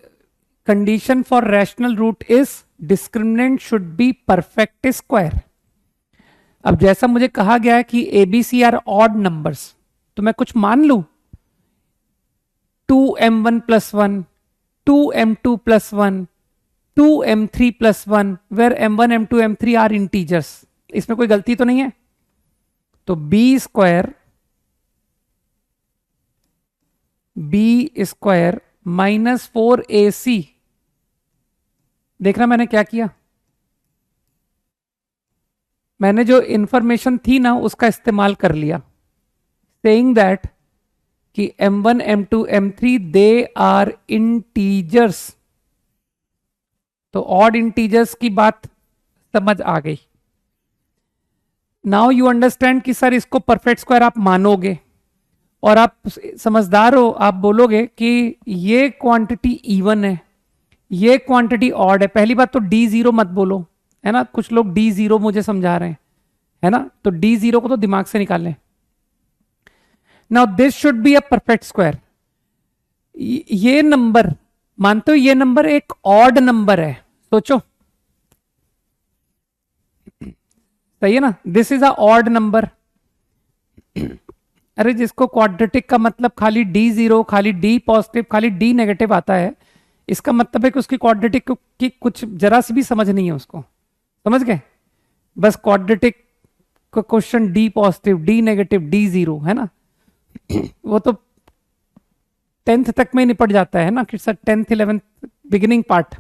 condition for rational root is discriminant should be perfect square. अब जैसा मुझे कहा गया है कि एबीसी आर ऑड नंबर्स, तो मैं कुछ मान लू, 2m1+1, 2m2+1, 2m3+1, where m1 m2 m3 are integers, इसमें कोई गलती तो नहीं है? तो b स्क्वायर -4ac, देखना मैंने क्या किया, मैंने जो इंफॉर्मेशन थी ना उसका इस्तेमाल कर लिया, सेइंग दैट कि m1 m2 m3 they are integers. तो ऑड इंटीजर्स की बात समझ आ गई। नाउ यू अंडरस्टैंड कि सर इसको परफेक्ट स्क्वायर आप मानोगे और आप समझदार हो, आप बोलोगे कि ये क्वांटिटी इवन है, ये क्वांटिटी ऑड है। पहली बात तो डी जीरो मत बोलो, है ना? कुछ लोग डी जीरो मुझे समझा रहे हैं, है ना? तो डी जीरो को तो दिमाग से निकाल लें। Now this should be a perfect square. ये नंबर, मानते हो ये नंबर एक ऑड नंबर है, सोचो, सही है ना? This is a odd number. अरे जिसको क्वाड्रेटिक का मतलब खाली डी जीरो, खाली डी पॉजिटिव, खाली डी नेगेटिव आता है, इसका मतलब है कि उसकी क्वाड्रेटिक की कुछ जरा सी भी समझ नहीं है उसको, समझ गए? बस क्वाड्रेटिक का question D positive, D negative, D zero, है ना? वो तो 10th तक में निपट जाता है ना, कि sir 10th 11th beginning part.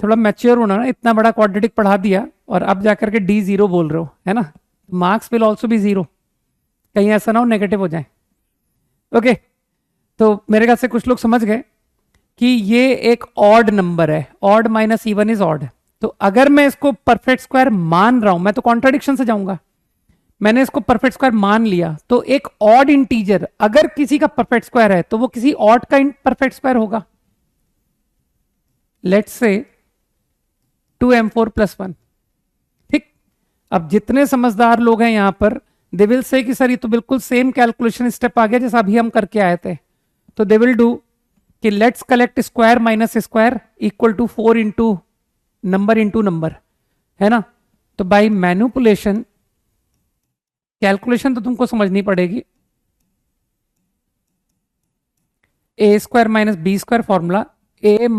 थोड़ा मैच्योर होना ना, इतना बड़ा क्वाड्रेटिक पढ़ा दिया और अब जाकर के डी जीरो बोल रहे हो, है ना? Marks will also be zero, कहीं ऐसा ना हो नेगेटिव हो जाए। ओके, तो मेरे ख्याल से कुछ लोग समझ गए कि ये एक ऑड नंबर है, odd minus even is odd. तो अगर मैं इसको परफेक्ट स्क्वायर मान रहा हूं, मैं तो कॉन्ट्राडिक्शन से जाऊंगा, मैंने इसको परफेक्ट स्क्वायर मान लिया, तो एक ऑड इंटीजर अगर किसी का परफेक्ट स्क्वायर है तो वो किसी ऑड का परफेक्ट स्क्वायर होगा। लेट्स से 2m4+1, ठीक? अब जितने समझदार लोग हैं यहां पर, दे विल से कि सर ये तो बिल्कुल सेम कैलकुलेशन स्टेप आ गया जैसा अभी हम करके आए थे। तो दे विल डू कि let's collect square minus square equal to 4 into number, है ना? तो बाई मैनिपुलेशन, कैलकुलेशन तो तुमको समझनी पड़ेगी, a² - b² formula, a -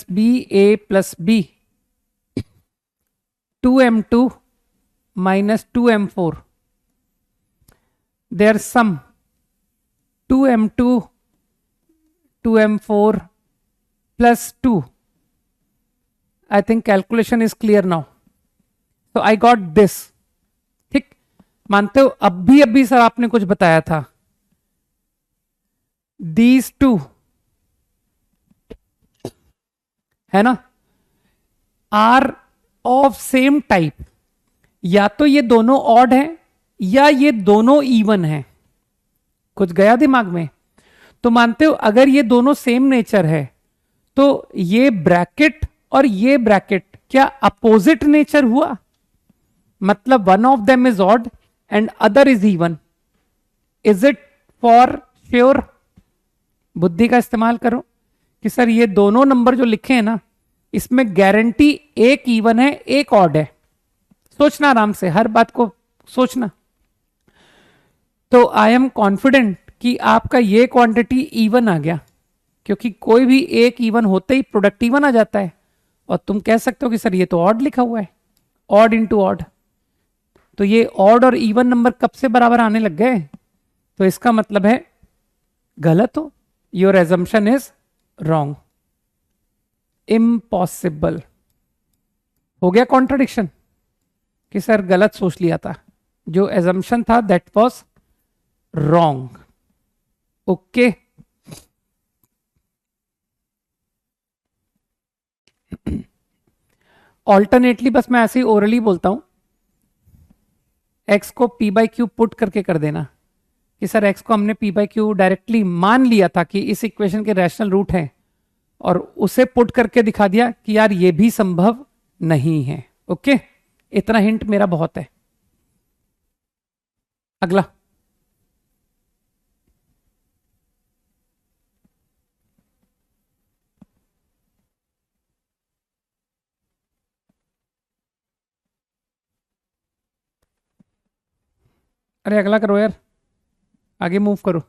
b a + b 2m2 minus 2m4, their sum 2m2 2m4 plus 2. I think calculation is clear now. So I got this. ठीक, मानते हो? अभी सर आपने कुछ बताया था. These two है ना, आर ऑफ सेम टाइप. या तो ये दोनों ऑड है या ये दोनों इवन है. कुछ गया दिमाग में? तो मानते हो अगर ये दोनों सेम नेचर है तो ये ब्रैकेट और ये ब्रैकेट क्या अपोजिट नेचर हुआ? मतलब one of them is odd and other is even. Is it for sure? बुद्धि का इस्तेमाल करो कि सर ये दोनों नंबर जो लिखे हैं ना, इसमें गारंटी एक इवन है एक ऑड है. सोचना आराम से, हर बात को सोचना. तो आई एम कॉन्फिडेंट कि आपका ये क्वांटिटी इवन आ गया, क्योंकि कोई भी एक इवन होते ही प्रोडक्ट इवन आ जाता है. और तुम कह सकते हो कि सर ये तो ऑड लिखा हुआ है, ऑड इंटू ऑड. तो ये ऑड और इवन नंबर कब से बराबर आने लग गए? तो इसका मतलब है गलत हो. Your assumption is wrong. Impossible. हो गया कॉन्ट्रडिक्शन कि सर गलत सोच लिया था, जो एजम्पशन था that was wrong. Okay. Alternately बस मैं ऐसे ही ओरली बोलता हूं, एक्स को पी बाई क्यू पुट करके कर देना कि सर एक्स को हमने पी बाई क्यू डायरेक्टली मान लिया था कि इस इक्वेशन के रैशनल रूट हैं, और उसे पुट करके दिखा दिया कि यार ये भी संभव नहीं है. ओके, इतना हिंट मेरा बहुत है. अगला. अरे अगला करो यार, आगे मूव करो.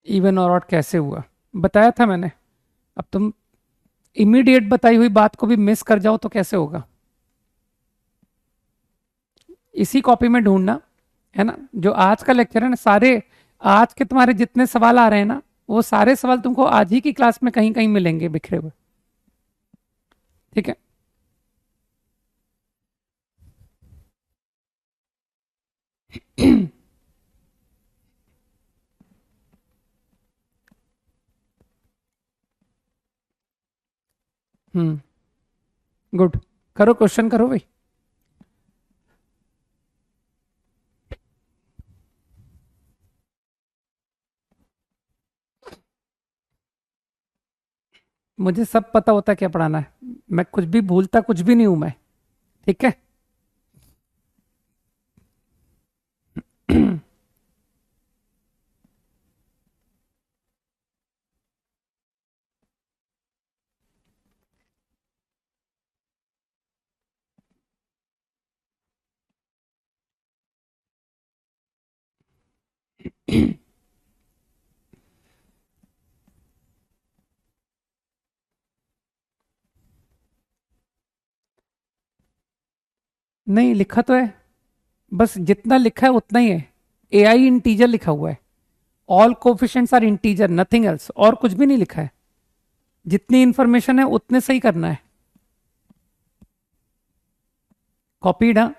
इवन और ऑड कैसे हुआ बताया था मैंने. अब तुम इमीडिएट बताई हुई बात को भी मिस कर जाओ तो कैसे होगा? इसी कॉपी में ढूंढना है ना. जो आज का लेक्चर है ना, सारे आज के तुम्हारे जितने सवाल आ रहे हैं ना, वो सारे सवाल तुमको आज ही की क्लास में कहीं कहीं मिलेंगे बिखरे हुए. ठीक है. गुड. करो क्वेश्चन करो भाई. मुझे सब पता होता है क्या पढ़ाना है. मैं कुछ भी भूलता कुछ भी नहीं हूं मैं. ठीक है. नहीं लिखा तो है, बस जितना लिखा है उतना ही है. एआई इंटीजर लिखा हुआ है. All coefficients are integer, nothing else. और कुछ भी नहीं लिखा है. जितनी इंफॉर्मेशन है उतने सही करना है. कॉपीड. हाँ.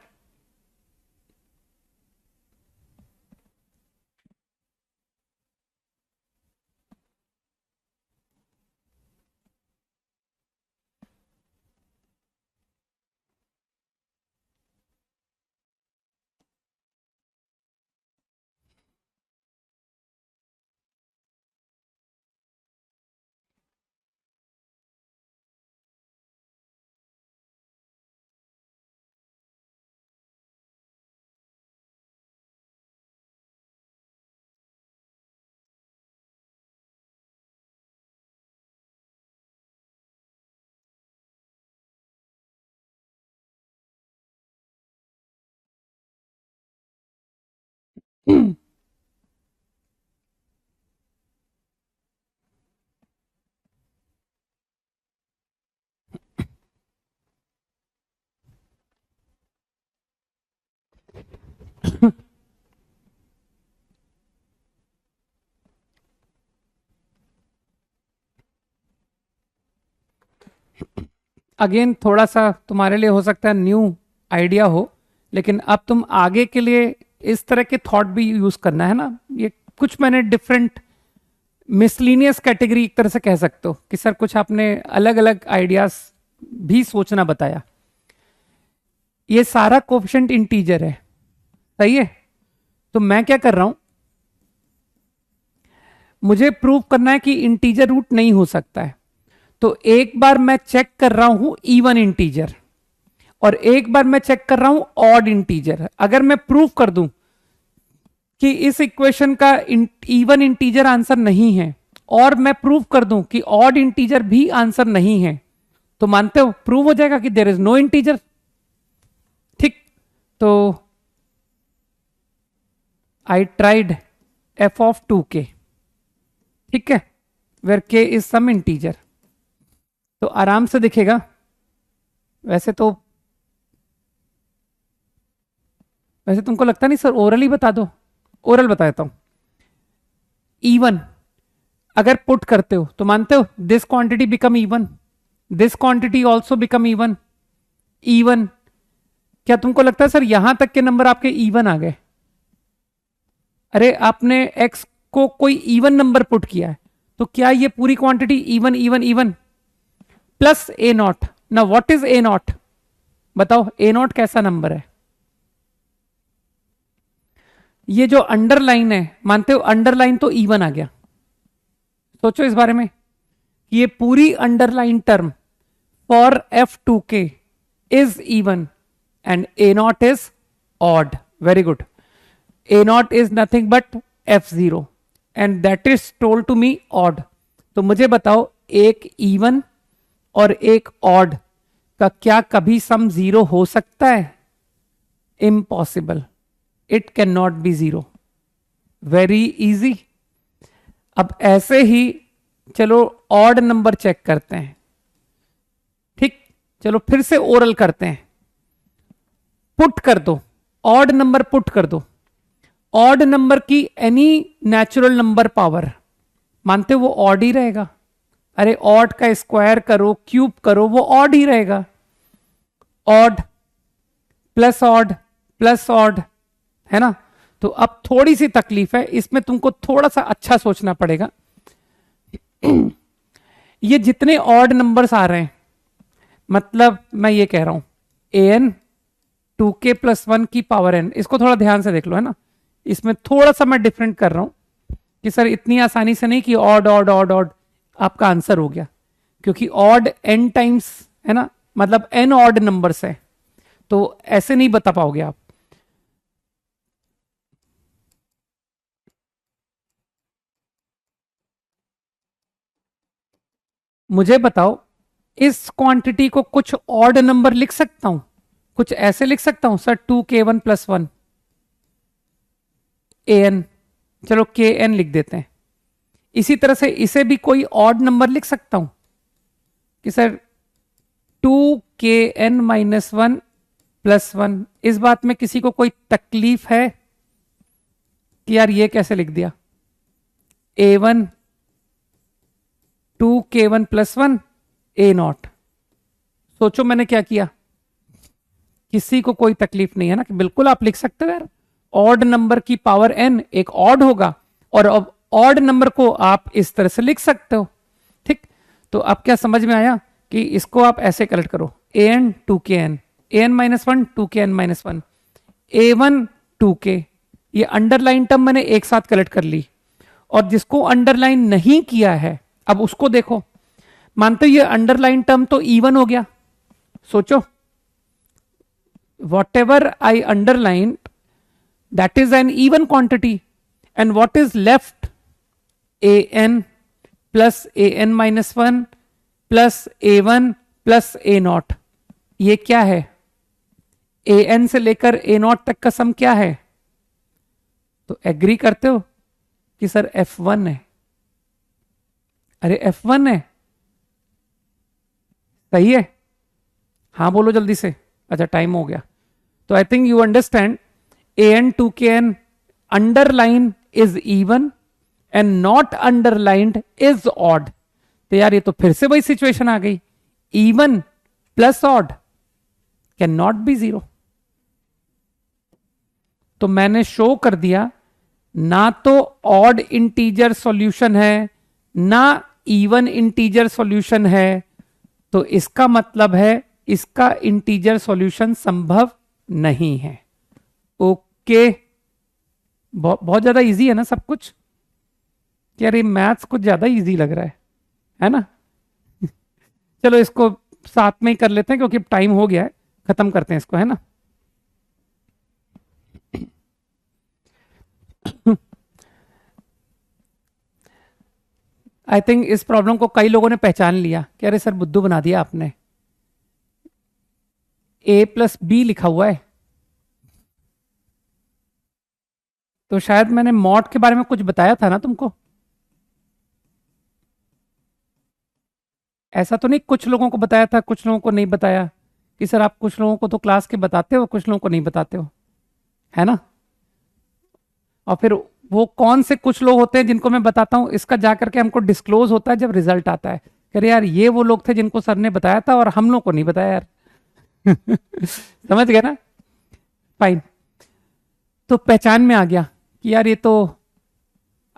अगेन थोड़ा सा तुम्हारे लिए हो सकता है न्यू आइडिया हो, लेकिन अब तुम आगे के लिए इस तरह के थॉट भी यूज करना है ना। ये कुछ मैंने डिफरेंट मिसलीनियस कैटेगरी एक तरह से कह सकते हो कि सर कुछ आपने अलग अलग आइडियाज भी सोचना बताया। ये सारा कोफिशिएंट इंटीजर है, सही है। तो मैं क्या कर रहा हूं, मुझे प्रूव करना है कि इंटीजर रूट नहीं हो सकता है। तो एक बार मैं चेक कर रहा हूं इवन इंटीजर, और एक बार मैं चेक कर रहा हूं ऑड इंटीजर। अगर मैं प्रूव कर दूं कि इस इक्वेशन का इवन इंटीजर आंसर नहीं है, और मैं प्रूव कर दूं कि ऑड इंटीजर भी आंसर नहीं है, तो मानते हो प्रूव हो जाएगा कि देयर इज नो इंटीजर। ठीक, तो I tried F of 2k, ठीक है, where k is some integer. तो आराम से दिखेगा। वैसे तुमको लगता नहीं सर ओरल ही बता दो? ओरल बता देता हूं। इवन अगर पुट करते हो तो मानते हो this quantity become even, this quantity also become even. Even, क्या तुमको लगता है सर यहां तक के नंबर आपके इवन आ गए? अरे आपने x को कोई इवन नंबर पुट किया है, तो क्या ये पूरी quantity even even even plus A not. ना व्हाट इज ए नॉट, बताओ ए नॉट कैसा नंबर है? ये जो अंडरलाइन है, मानते हो अंडरलाइन तो इवन आ गया। सोचो इस बारे में, ये पूरी underline term for f2k is even and a naught is odd. Very good. a naught is nothing but f0 and that is told to me odd. तो मुझे बताओ एक इवन और एक ऑड का क्या कभी सम जीरो हो सकता है? Impossible, it can not be zero. Very easy. अब ऐसे ही चलो ऑड नंबर चेक करते हैं। ठीक, चलो फिर से ओरल करते हैं। पुट कर दो, ऑड नंबर पुट कर दो, ऑड नंबर की एनी नेचुरल नंबर पावर, मानते हो वो ऑड ही रहेगा। अरे ऑड का स्क्वायर करो, क्यूब करो, वो ऑड ही रहेगा। ऑड प्लस ऑड, है ना। तो अब थोड़ी सी तकलीफ है इसमें, तुमको थोड़ा सा अच्छा सोचना पड़ेगा। ये जितने ऑड नंबर्स आ रहे हैं, मतलब मैं ये कह रहा हूं an 2k + 1 की पावर n, इसको थोड़ा ध्यान से देख लो, है ना। इसमें थोड़ा सा मैं डिफरेंट कर रहा हूं कि सर इतनी आसानी से नहीं कि ऑड ऑड ऑड ऑड आपका आंसर हो गया, क्योंकि ऑड n टाइम्स, है ना, मतलब n ऑड नंबर्स है, तो ऐसे नहीं बता पाओगे आप। मुझे बताओ इस क्वांटिटी को कुछ ऑड नंबर लिख सकता हूं? कुछ ऐसे लिख सकता हूं सर 2k1 + 1 an, चलो kn लिख देते हैं। इसी तरह से इसे भी कोई ऑड नंबर लिख सकता हूं कि सर 2kn - 1 + 1। इस बात में किसी को कोई तकलीफ है कि यार ये कैसे लिख दिया? a1 2k1 + 1 a not. सोचो मैंने क्या किया, किसी को कोई तकलीफ नहीं है ना, कि बिल्कुल आप लिख सकते हो यार, ऑड नंबर की पावर n एक ऑड होगा, और अब ऑड नंबर को आप इस तरह से लिख सकते हो। ठीक, तो अब क्या समझ में आया कि इसको आप ऐसे कलेक्ट करो, an 2kn, an - 1 2kn - 1, a1 2k। ये अंडरलाइन टर्म मैंने एक साथ कलेक्ट कर ली, और जिसको अंडरलाइन नहीं किया है अब उसको देखो। मानते हो ये अंडरलाइन टर्म तो इवन हो गया। सोचो whatever I underlined that is an even quantity, and what is left an plus an - 1 plus a1 plus a not. ये क्या है? an से लेकर a नॉट तक का सम क्या है? तो एग्री करते हो कि सर F1 है? अरे F1 है, सही है? हाँ बोलो जल्दी से। अच्छा टाइम हो गया। तो I think you understand AN2KN underline is even and not underlined is odd. तो यार ये तो फिर से वही सिचुएशन आ गई, even plus odd can not be zero. तो मैंने शो कर दिया ना तो ऑड इंटीजर सॉल्यूशन है ना इवन इंटीजर सॉल्यूशन है, तो इसका मतलब है इसका इंटीजर सॉल्यूशन संभव नहीं है। ओके, बहुत ज्यादा इजी है ना सब कुछ? यार ये मैथ्स कुछ ज्यादा इजी लग रहा है ना? चलो इसको साथ में ही कर लेते हैं क्योंकि अब टाइम हो गया है, खत्म करते हैं इसको, है ना? आई थिंक इस प्रॉब्लम को कई लोगों ने पहचान लिया कि अरे सर बुद्धू बना दिया आपने, A+B लिखा हुआ है। तो शायद मैंने मॉड के बारे में कुछ बताया था ना तुमको, ऐसा तो नहीं? कुछ लोगों को बताया था, कुछ लोगों को नहीं बताया, कि सर आप कुछ लोगों को तो क्लास के बताते हो, कुछ लोगों को नहीं बताते हो, है ना? और फिर वो कौन से कुछ लोग होते हैं जिनको मैं बताता हूं, इसका जाकर के हमको डिस्क्लोज होता है जब रिजल्ट आता है, अरे यार ये वो लोग थे जिनको सर ने बताया था और हम लोग को नहीं बताया यार। समझ गए ना? फाइन। तो पहचान में आ गया कि यार ये तो,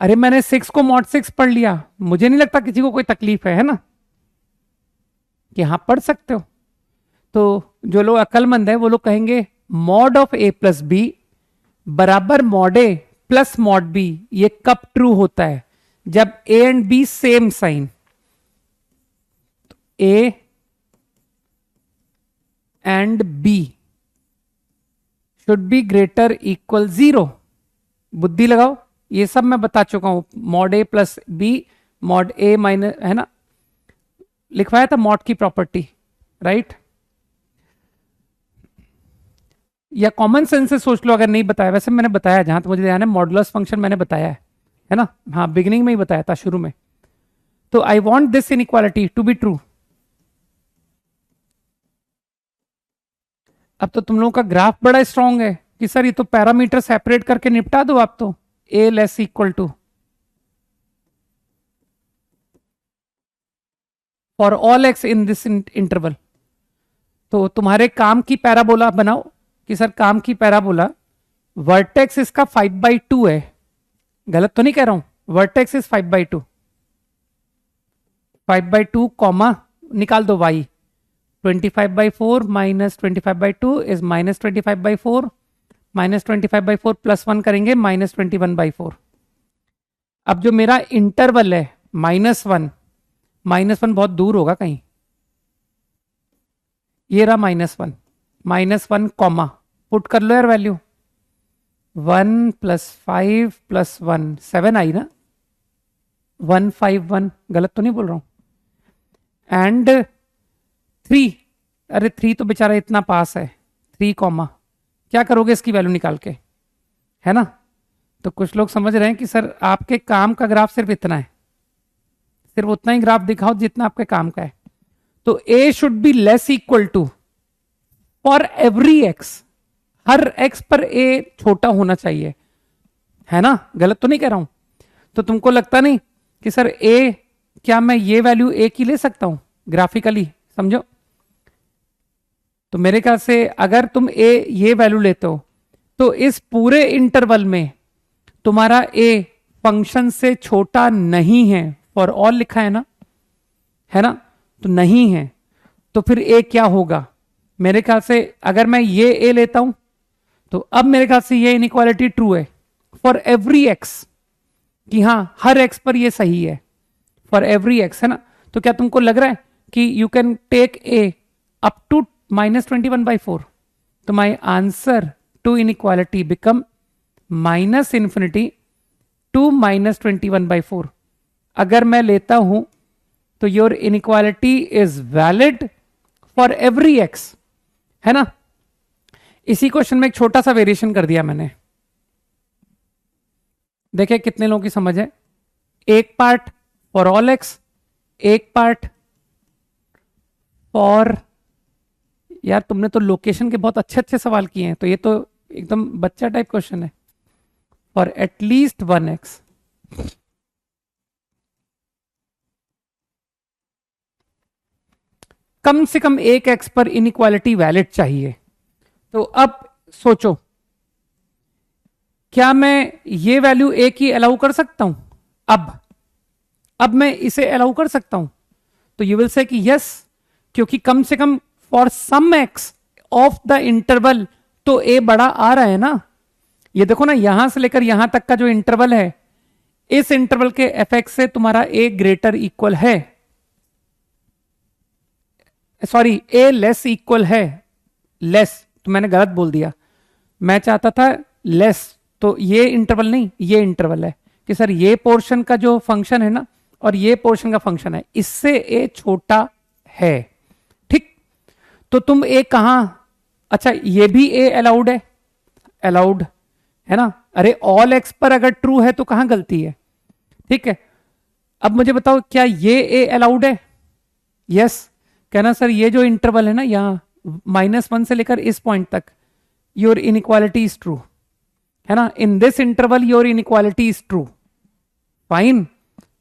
अरे मैंने 6 को मॉड 6 पढ़ लिया, मुझे नहीं लगता किसी को कोई तकलीफ है ना कि हाँ पढ़ सकते हो। तो जो लोग अक्लमंद है वो लोग कहेंगे मॉड ऑफ A+B बराबर mod A plus mod B। ये कब ट्रू होता है? जब A and B same sign, A and B should be greater equal 0। बुद्धि लगाओ, ये सब मैं बता चुका हूं। Mod A+B mod A minus, है ना, लिखवाया था मॉड की प्रॉपर्टी, राइट? या कॉमन सेंस से सोच लो अगर नहीं बताया, वैसे मैंने बताया जहां तक मुझे ध्यान है, मॉडुलस फंक्शन मैंने बताया है ना? हाँ बिगिनिंग में ही बताया था, शुरू में। तो I want this inequality to be true. अब तो तुम लोगों का ग्राफ बड़ा स्ट्रांग है कि सर ये तो पैरामीटर सेपरेट करके निपटा दो आप तो, A less equal to for all x in this interval. तो तुम्हारे काम की पैराबोला बनाओ कि सर काम की पैराबोला वर्टेक्स इसका 5/2 है, गलत तो नहीं कह रहा हूं? वर्टेक्स इज 5/2, 5/2 कॉमा निकाल दो y, 25/4 माइनस 25/2 इज -25/4, -25/4 +1 करेंगे -21/4। अब जो मेरा इंटरवल है -1, -1 बहुत दूर होगा कहीं, ये रहा -1 कॉमा, पुट कर लो यार वैल्यू, 1 + 5 + 1 7 आई ना, 151, गलत तो नहीं बोल रहा हूं। एंड 3, अरे 3 तो बेचारा इतना पास है, 3 कॉमा, क्या करोगे इसकी वैल्यू निकाल के, है ना? तो कुछ लोग समझ रहे हैं कि सर आपके काम का ग्राफ सिर्फ इतना है, सिर्फ उतना ही ग्राफ दिखाओ जितना आपके काम का है। तो A should be less equal to for every x, हर x पर A छोटा होना चाहिए, है ना? गलत तो नहीं कह रहा हूं? तो तुमको लगता नहीं कि सर A, क्या मैं ये वैल्यू A की ले सकता हूं ग्राफिकली? समझो, तो मेरे ख्याल से अगर तुम A ये वैल्यू लेते हो तो इस पूरे इंटरवल में तुम्हारा A फंक्शन से छोटा नहीं है, फॉर ऑल लिखा है ना? तो नहीं है, तो फिर A क्या होगा? मेरे ख्याल से अगर मैं ये A लेता हूं तो अब मेरे ख्याल से ये इनइक्वालिटी ट्रू है फॉर एवरी x, कि हां हर x पर ये सही है, फॉर एवरी x, है ना? तो क्या तुमको लग रहा है कि you can take A up to -21/4? तो my answer to inequality become -∞ to -21/4। अगर मैं लेता हूं तो your inequality is valid for every x, है ना? इसी क्वेश्चन में एक छोटा सा वेरिएशन कर दिया मैंने, देखिए कितने लोगों की समझ है। एक पार्ट फॉर ऑल एक्स, एक पार्ट फॉर, यार तुमने तो लोकेशन के बहुत अच्छे अच्छे सवाल किए हैं, तो ये तो एकदम बच्चा टाइप क्वेश्चन है। फॉर एटलीस्ट 1x, कम से कम एक एक्स पर इनइक्वालिटी वैलिड चाहिए। तो अब सोचो, क्या मैं ये वैल्यू ए की अलाउ कर सकता हूं? अब मैं इसे अलाउ कर सकता हूं? तो यू विल से कि यस, क्योंकि कम से कम for some x of the interval तो ए बड़ा आ रहा है ना। ये देखो ना, यहां से लेकर यहां तक का जो इंटरवल है, इस इंटरवल के एफ एक्स से तुम्हारा ए ग्रेटर इक्वल है, सॉरी ए लेस इक्वल है। लेस तो मैंने गलत बोल दिया, मैं चाहता था लेस, तो ये इंटरवल नहीं, ये इंटरवल है कि सर ये पोर्शन का जो फंक्शन है ना और ये पोर्शन का फंक्शन है, इससे ए छोटा है। ठीक, तो तुम ए कहां, अच्छा ये भी ए अलाउड है, अलाउड है ना। अरे ऑल एक्स पर अगर ट्रू है तो कहां गलती है? ठीक है, अब मुझे बताओ क्या ये ए अलाउड है? यस, कहना सर ये जो इंटरवल है ना यहां -1 से लेकर इस पॉइंट तक, योर इनइक्वालिटी इज ट्रू, है ना। इन this interval your inequality is true, fine.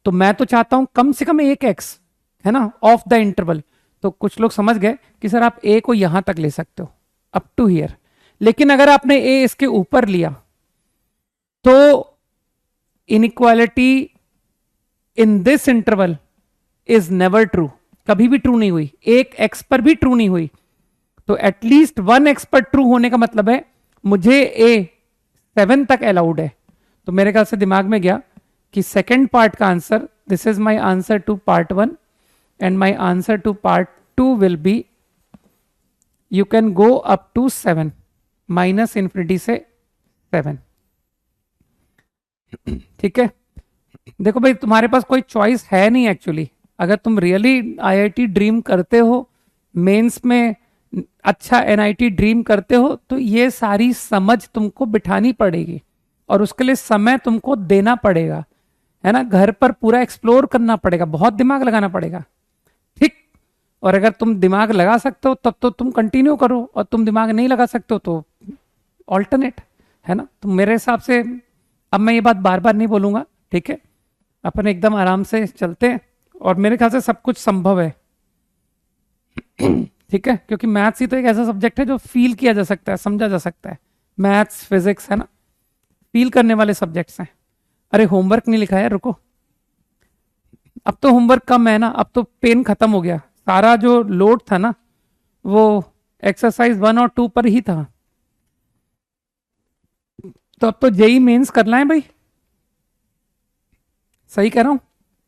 तो मैं तो चाहता हूं कम से कम एक एक्स, है ना, ऑफ द इंटरवल। तो कुछ लोग समझ गए कि सर आप ए को यहां तक ले सकते हो, अप टू हियर। लेकिन अगर आपने ए इसके ऊपर लिया तो inequality in this interval is never true, कभी भी ट्रू नहीं हुई, एक एक्स पर भी ट्रू नहीं हुई। तो एटलीस्ट 1x पर ट्रू होने का मतलब है मुझे ए 7 तक अलाउड है। तो मेरे ख्याल से दिमाग में गया कि सेकेंड पार्ट का आंसर, this is my answer to part 1 and my answer to part 2 will be you can go up to 7, -∞ से 7। ठीक है, देखो भाई तुम्हारे पास कोई चॉइस है नहीं एक्चुअली। अगर तुम रियली आईआईटी ड्रीम करते हो, मेंस में अच्छा एनआईटी ड्रीम करते हो, तो ये सारी समझ तुमको बिठानी पड़ेगी और उसके लिए समय तुमको देना पड़ेगा, है ना। घर पर पूरा एक्सप्लोर करना पड़ेगा, बहुत दिमाग लगाना पड़ेगा। ठीक, और अगर तुम दिमाग लगा सकते हो तब तो तुम कंटिन्यू करो, और तुम दिमाग नहीं लगा सकते हो तो ऑल्टरनेट, है ना। तो मेरे हिसाब से अब मैं ये बात बार बार नहीं बोलूंगा, ठीक है, अपन एकदम आराम से चलते हैं और मेरे ख्याल से सब कुछ संभव है। ठीक है, क्योंकि मैथ्स ही तो एक ऐसा सब्जेक्ट है जो फील किया जा सकता है, समझा जा सकता है। मैथ्स फिजिक्स, है ना, फील करने वाले सब्जेक्ट्स हैं। अरे होमवर्क नहीं लिखा है, रुको, अब तो होमवर्क कम है ना, अब तो पेन खत्म हो गया, सारा जो लोड था ना वो एक्सरसाइज 1 और 2 पर ही था। तो अब तो जेई मेंस करना है भाई, सही कह रहा हूं,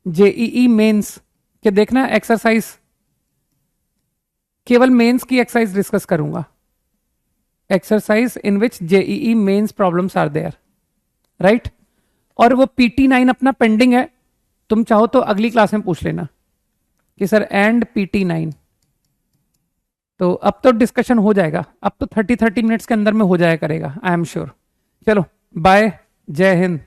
जेईई मेंस के देखना एक्सरसाइज, केवल मेंस की एक्सरसाइज डिस्कस करूंगा, exercise in which JEE mains problems are there, right. और वो PT9 अपना पेंडिंग है, तुम चाहो तो अगली क्लास में पूछ लेना कि सर एंड PT9। तो अब तो डिस्कशन हो जाएगा, अब तो 30 मिनट्स के अंदर में हो जाया करेगा, आई एम श्योर। चलो बाय, जय हिंद।